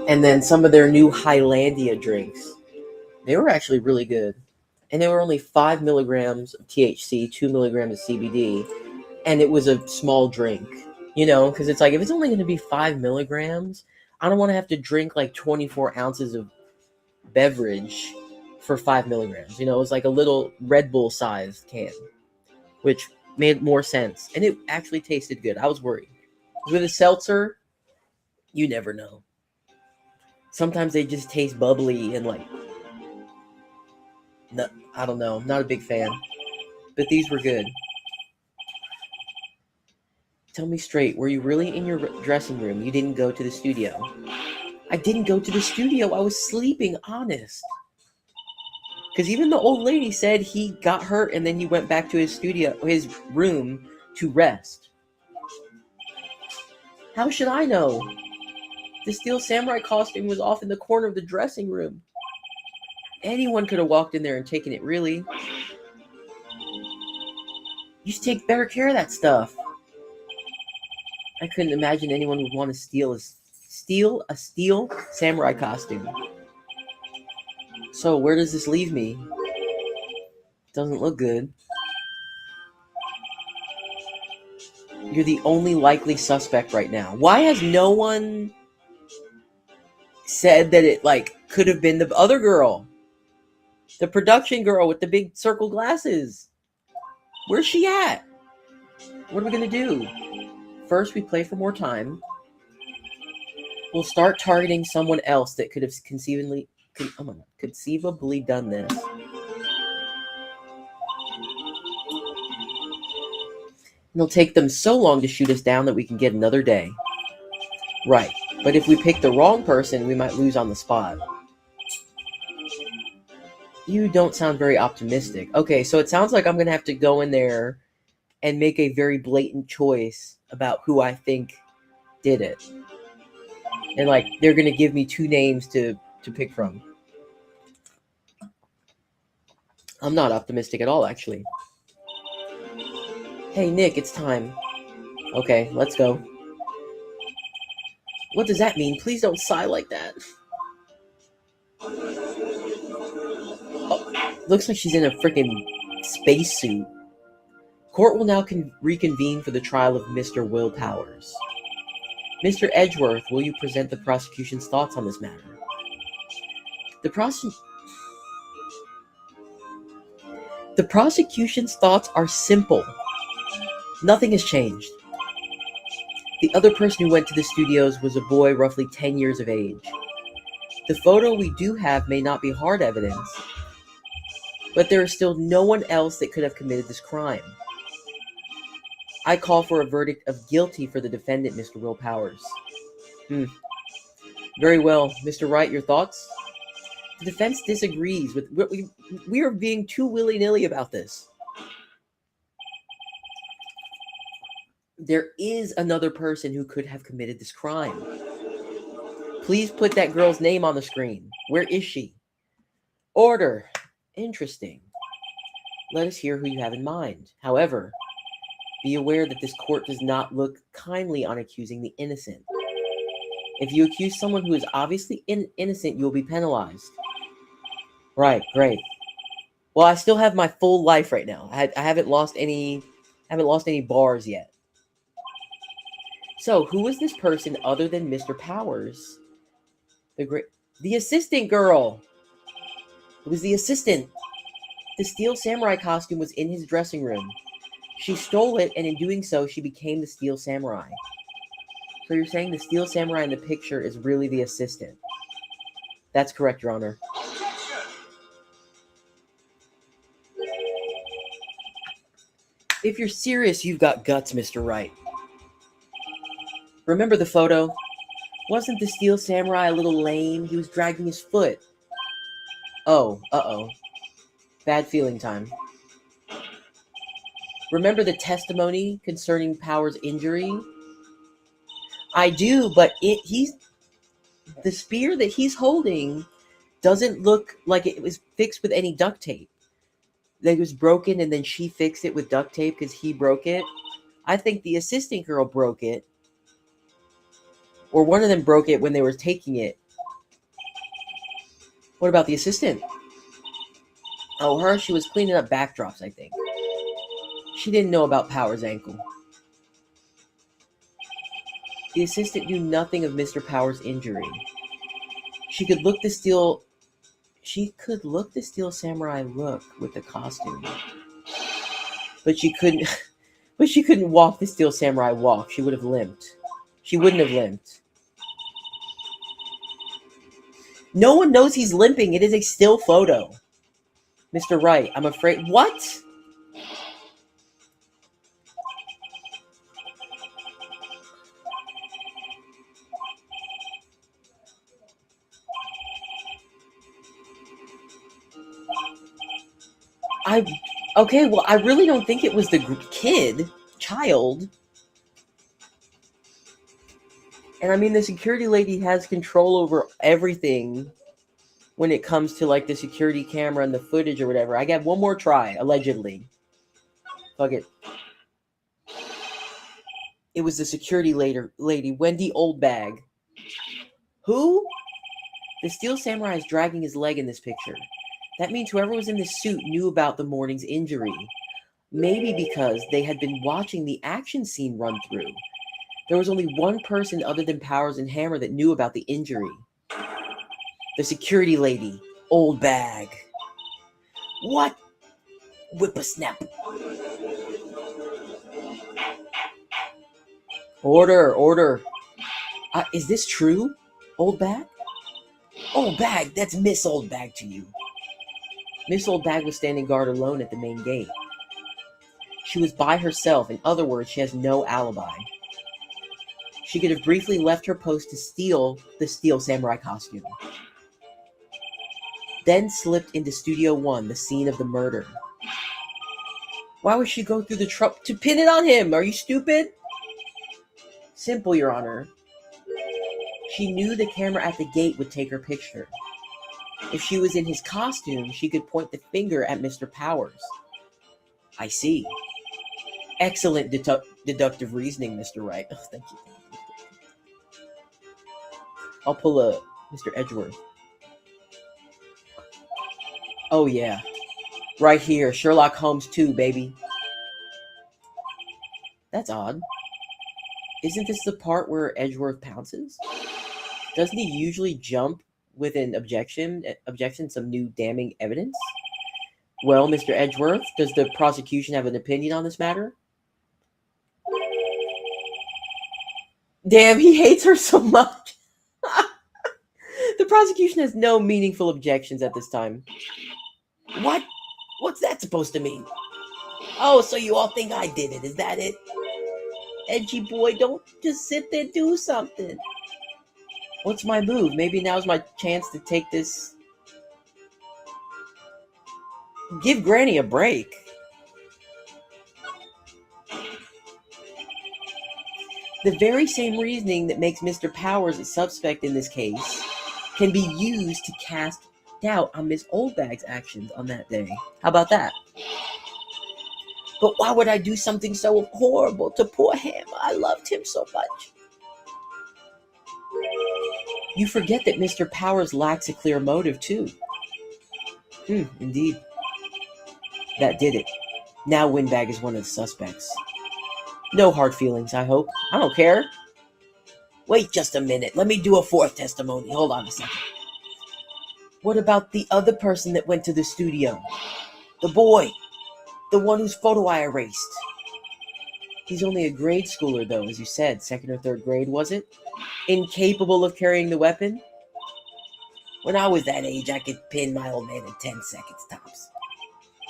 And then some of their new Highlandia drinks. They were actually really good. And they were only 5 milligrams of THC, 2 milligrams of CBD. And it was a small drink. You know, because it's like, if it's only going to be 5 milligrams, I don't want to have to drink like 24 ounces of beverage for 5 milligrams. You know, it was like a little Red Bull sized can, which made more sense. And it actually tasted good. I was worried. With a seltzer, you never know. Sometimes they just taste bubbly and like, no, I don't know. Not a big fan. But these were good. Tell me straight, were you really in your dressing room? You didn't go to the studio? I didn't go to the studio. I was sleeping, honest. Because even the old lady said he got hurt and then he went back to his room to rest. How should I know? The Steel Samurai costume was off in the corner of the dressing room. Anyone could have walked in there and taken it, really. You should take better care of that stuff. I couldn't imagine anyone would want to steal a Steel Samurai costume. So where does this leave me? Doesn't look good. You're the only likely suspect right now. Why has no one said that it like could have been the other girl? The production girl with the big circle glasses. Where's she at? What are we gonna do? First, we play for more time. We'll start targeting someone else that could have conceivably done this. It'll take them so long to shoot us down that we can get another day. Right, but if we pick the wrong person, we might lose on the spot. You don't sound very optimistic. Okay, so it sounds like I'm going to have to go in there and make a very blatant choice about who I think did it. And like, they're going to give me 2 names to pick from. I'm not optimistic at all, actually. Hey, Nick, it's time. Okay, let's go. What does that mean? Please don't sigh like that. Oh, looks like she's in a freaking spacesuit. Court will now reconvene for the trial of Mr. Will Powers. Mr. Edgeworth, will you present the prosecution's thoughts on this matter? The prosecution's thoughts are simple. Nothing has changed. The other person who went to the studios was a boy roughly 10 years of age. The photo we do have may not be hard evidence, but there is still no one else that could have committed this crime. I call for a verdict of guilty for the defendant, Mr. Will Powers. Very well. Mr. Wright, your thoughts? The defense disagrees with... We are being too willy-nilly about this. There is another person who could have committed this crime. Please put that girl's name on the screen. Where is she? Order. Interesting. Let us hear who you have in mind. However, be aware that this court does not look kindly on accusing the innocent. If you accuse someone who is obviously innocent, you will be penalized. Right, great. Well, I still have my full life right now. I haven't lost any bars yet. So, who was this person other than Mr. Powers? The assistant girl. It was the assistant. The Steel Samurai costume was in his dressing room. She stole it, and in doing so, she became the Steel Samurai. So you're saying the Steel Samurai in the picture is really the assistant? That's correct, Your Honor. If you're serious, you've got guts, Mr. Wright. Remember the photo? Wasn't the Steel Samurai a little lame? He was dragging his foot. Oh, uh-oh. Bad feeling time. Remember the testimony concerning Power's injury? I do, but the spear that he's holding doesn't look like it was fixed with any duct tape. Like it was broken and then she fixed it with duct tape because he broke it. I think the assistant girl broke it. Or one of them broke it when they were taking it. What about the assistant? Oh, her, she was cleaning up backdrops, I think. She didn't know about Power's ankle. The assistant knew nothing of Mr. Power's injury. She could look the Steel Samurai look with the costume. But she couldn't walk the Steel Samurai walk. She would have limped. She wouldn't have limped. No one knows he's limping. It is a still photo. Mr. Wright, I'm afraid. What? Okay, well, I really don't think it was the child. And I mean, the security lady has control over everything when it comes to like the security camera and the footage or whatever. I got one more try, allegedly. Fuck it. It was the security lady, Wendy Oldbag. Who? The Steel Samurai is dragging his leg in this picture. That means whoever was in the suit knew about the morning's injury. Maybe because they had been watching the action scene run through. There was only one person other than Powers and Hammer that knew about the injury. The security lady, Oldbag. What? Whippersnap. Order. Is this true, Oldbag? Oldbag, that's Miss Oldbag to you. Miss Oldbag was standing guard alone at the main gate. She was by herself. In other words, she has no alibi. She could have briefly left her post to steal the Steel Samurai costume. Then slipped into Studio 1, the scene of the murder. Why would she go through the trouble to pin it on him? Are you stupid? Simple, Your Honor. She knew the camera at the gate would take her picture. If she was in his costume, she could point the finger at Mr. Powers. I see. Excellent deductive reasoning, Mr. Wright. Oh, thank you. I'll pull a Mr. Edgeworth. Oh, yeah. Right here. Sherlock Holmes 2, baby. That's odd. Isn't this the part where Edgeworth pounces? Doesn't he usually jump with an objection, some new damning evidence? Well, Mr. Edgeworth, does the prosecution have an opinion on this matter? Damn, he hates her so much. The prosecution has no meaningful objections at this time. What? What's that supposed to mean? Oh, so you all think I did it, is that it? Edgy boy, don't just sit there, do something. What's my move? Maybe now's my chance to take this. Give Granny a break. The very same reasoning that makes Mr. Powers a suspect in this case can be used to cast doubt on Miss Oldbag's actions on that day. How about that? But why would I do something so horrible to poor Hammer? I loved him so much. You forget that Mr. Powers lacks a clear motive, too. Indeed. That did it. Now Windbag is one of the suspects. No hard feelings, I hope. I don't care. Wait just a minute. Let me do a fourth testimony. Hold on a second. What about the other person that went to the studio? The boy. The one whose photo I erased. He's only a grade schooler, though, as you said. Second or third grade, was it? Incapable of carrying the weapon? When I was that age, I could pin my old man in 10 seconds tops.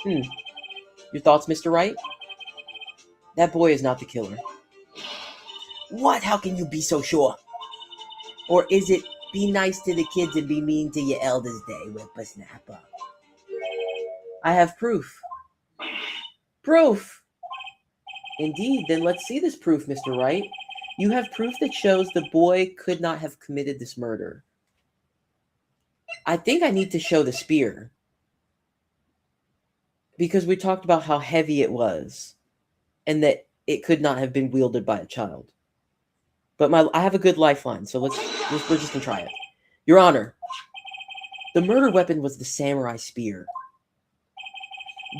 Your thoughts, Mr. Wright? That boy is not the killer. What? How can you be so sure? Or is it be nice to the kids and be mean to your elders day, whippersnapper? I have proof. Proof! Indeed, then let's see this proof, Mr. Wright. You have proof that shows the boy could not have committed this murder. I think I need to show the spear. Because we talked about how heavy it was. And that it could not have been wielded by a child. But I have a good lifeline, so we're just gonna try it. Your Honor, the murder weapon was the samurai spear.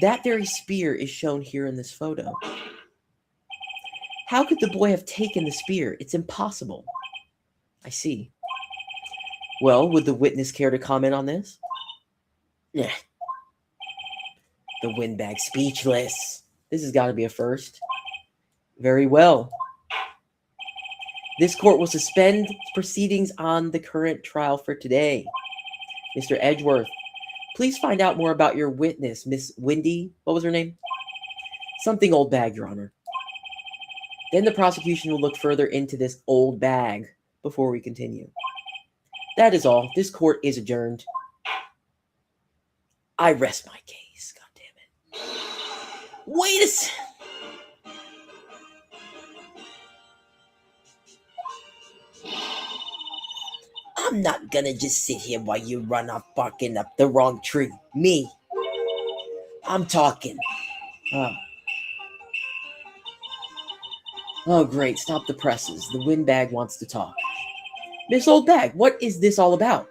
That very spear is shown here in this photo. How could the boy have taken the spear? It's impossible. I see. Well, would the witness care to comment on this? Yeah. The windbag speechless. This has got to be a first. Very well. This court will suspend proceedings on the current trial for today. Mr. Edgeworth, please find out more about your witness, Miss Wendy. What was her name? Something old bag, Your Honor. Then the prosecution will look further into this old bag before we continue. That is all. This court is adjourned. I rest my case. God damn it. Wait a second. I'm not gonna just sit here while you run off barking up the wrong tree. Me. I'm talking. Oh, great. Stop the presses. The windbag wants to talk. Miss Old Bag, what is this all about?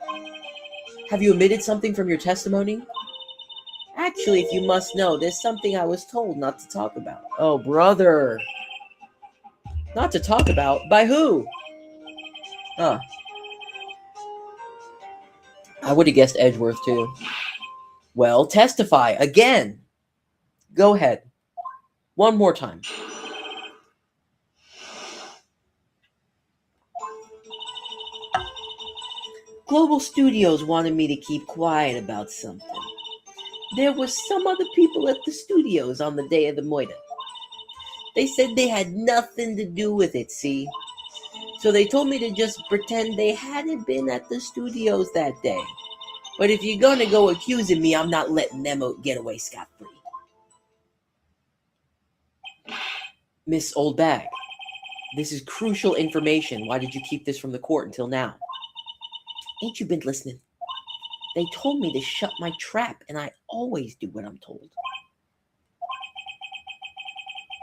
Have you omitted something from your testimony? Actually, if you must know, there's something I was told not to talk about. Oh, brother. Not to talk about? By who? I would have guessed Edgeworth, too. Well, testify again. Go ahead. One more time. Global Studios wanted me to keep quiet about something. There were some other people at the studios on the day of the murder. They said they had nothing to do with it, see? So they told me to just pretend they hadn't been at the studios that day. But if you're gonna go accusing me, I'm not letting them get away scot-free. Miss Old Bag, this is crucial information. Why did you keep this from the court until now? Ain't you been listening? They told me to shut my trap, and I always do what I'm told.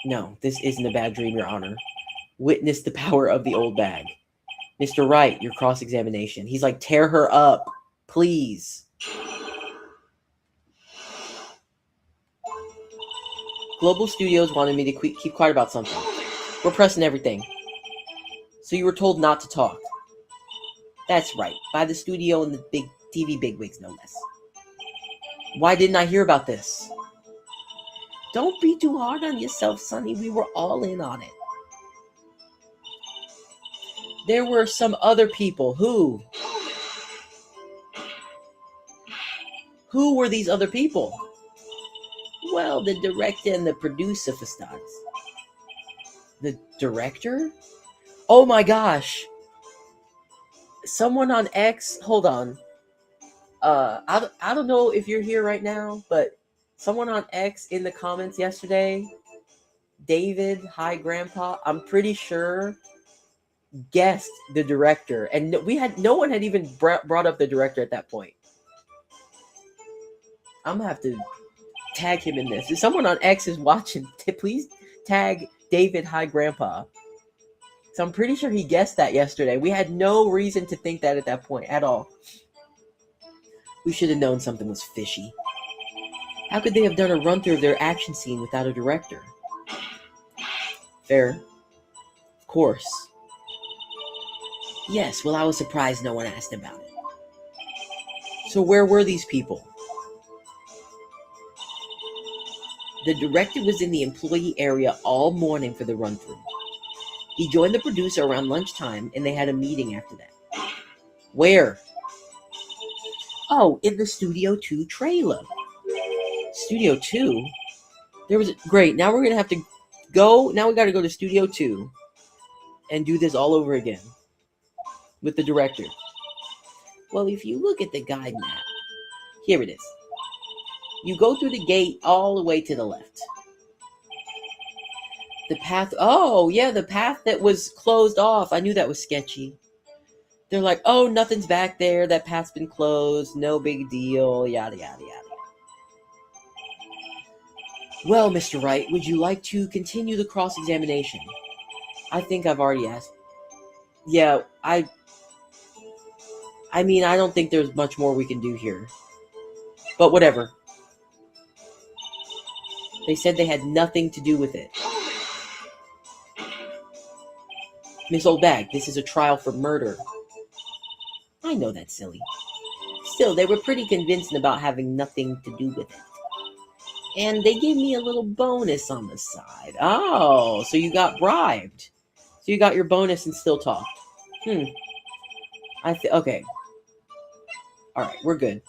No, this isn't a bad dream, Your Honor. Witness the power of the old bag. Mr. Wright, your cross-examination. He's like, tear her up, please. Global Studios wanted me to keep quiet about something. We're pressing everything. So you were told not to talk. That's right, by the studio and the big TV bigwigs, no less. Why didn't I hear about this? Don't be too hard on yourself, Sonny. We were all in on it. There were some other people. Who? Who were these other people? Well, the director and the producer, for starters. The director? Oh my gosh. Someone on X, hold on. I don't know if you're here right now, but someone on X in the comments yesterday, David, hi grandpa, I'm pretty sure guessed the director, and no one had even brought up the director at that point. I'm gonna have to tag him in this. If someone on X is watching, please tag David, hi grandpa. So I'm pretty sure he guessed that yesterday. We had no reason to think that at that point at all. We should have known something was fishy. How could they have done a run-through of their action scene without a director? Fair. Of course. Yes, well, I was surprised no one asked about it. So where were these people? The director was in the employee area all morning for the run-through. He joined the producer around lunchtime, and they had a meeting after that. Where? Oh, in the Studio 2 trailer. Studio 2? Great, now we're going to have to Go. Now we got to go to Studio 2 and do this all over again with the director. Well, if you look at the guide map, here it is. You go through the gate all the way to the left. The path. Oh, yeah, the path that was closed off. I knew that was sketchy. They're like, oh, nothing's back there. That path's been closed. No big deal. Yada, yada, yada. Well, Mr. Wright, would you like to continue the cross-examination? I think I've already asked. Yeah, I mean, I don't think there's much more we can do here. But whatever. They said they had nothing to do with it. Miss Oldbag, this is a trial for murder. I know that's silly. Still, they were pretty convincing about having nothing to do with it. And they gave me a little bonus on the side. Oh, so you got bribed. So you got your bonus and still talked. Okay. All right, we're good.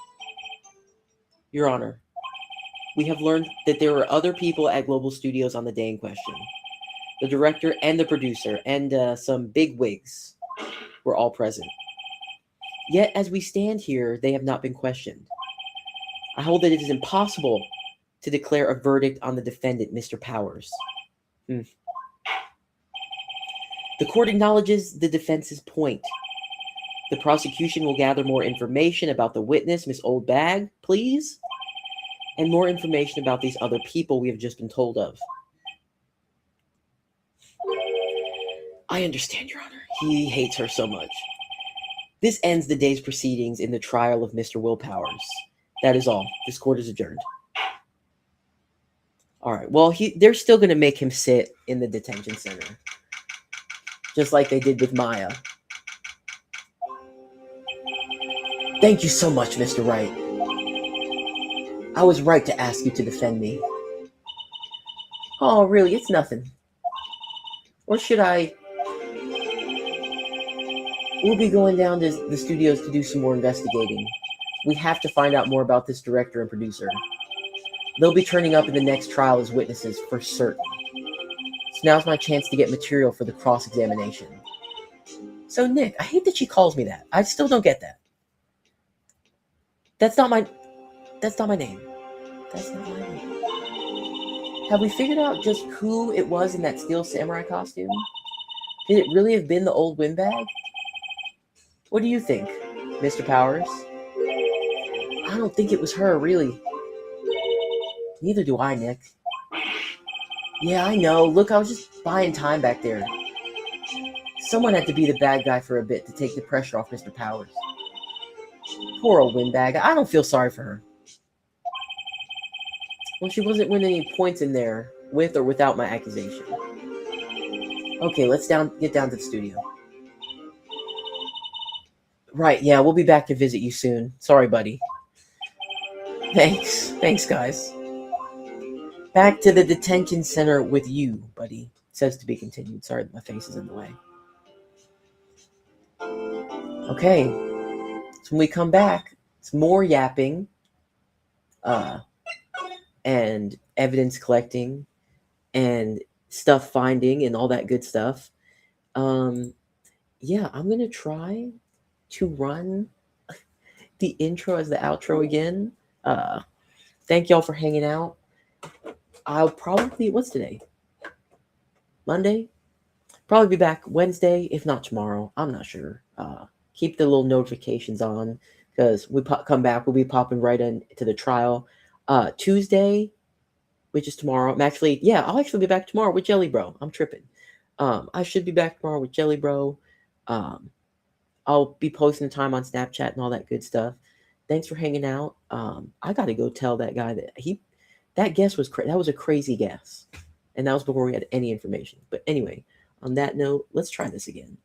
Your Honor, we have learned that there were other people at Global Studios on the day in question. The director and the producer and some big wigs were all present. Yet, as we stand here, they have not been questioned. I hold that it is impossible to declare a verdict on the defendant, Mr. Powers. The court acknowledges the defense's point. The prosecution will gather more information about the witness, Miss Oldbag, please, and more information about these other people we have just been told of. I understand, Your Honor. He hates her so much. This ends the day's proceedings in the trial of Mr. Will Powers. That is all. This court is adjourned. All right. Well, they're still going to make him sit in the detention center, just like they did with Maya. Thank you so much, Mr. Wright. I was right to ask you to defend me. Oh, really? It's nothing. Or should I? We'll be going down to the studios to do some more investigating. We have to find out more about this director and producer. They'll be turning up in the next trial as witnesses for certain. So now's my chance to get material for the cross-examination. So, Nick, I hate that she calls me that. I still don't get that. That's not my name. That's not my name. Have we figured out just who it was in that steel samurai costume? Did it really have been the old windbag? What do you think, Mr. Powers? I don't think it was her, really. Neither do I, Nick. Yeah, I know. Look, I was just buying time back there. Someone had to be the bad guy for a bit to take the pressure off Mr. Powers. Poor old windbag. I don't feel sorry for her. Well, she wasn't winning any points in there, with or without my accusation. Okay, let's get down to the studio. Right, yeah, we'll be back to visit you soon. Sorry, buddy. Thanks, guys. Back to the detention center with you, buddy. Says to be continued. Sorry that my face is in the way. Okay, so when we come back, it's more yapping, and evidence collecting, and stuff finding, and all that good stuff. Yeah, I'm gonna try to run the intro as the outro again. Thank y'all for hanging out. I'll probably, what's today? Monday? Probably be back Wednesday, if not tomorrow. I'm not sure. Keep the little notifications on, because we come back, we'll be popping right into the trial. Tuesday, which is tomorrow. I'll actually be back tomorrow with Jelly Bro. I'm tripping. I should be back tomorrow with Jelly Bro. I'll be posting the time on Snapchat and all that good stuff. Thanks for hanging out. I got to go tell that guy that guess was that was a crazy guess, and that was before we had any information. But anyway, on that note, let's try this again.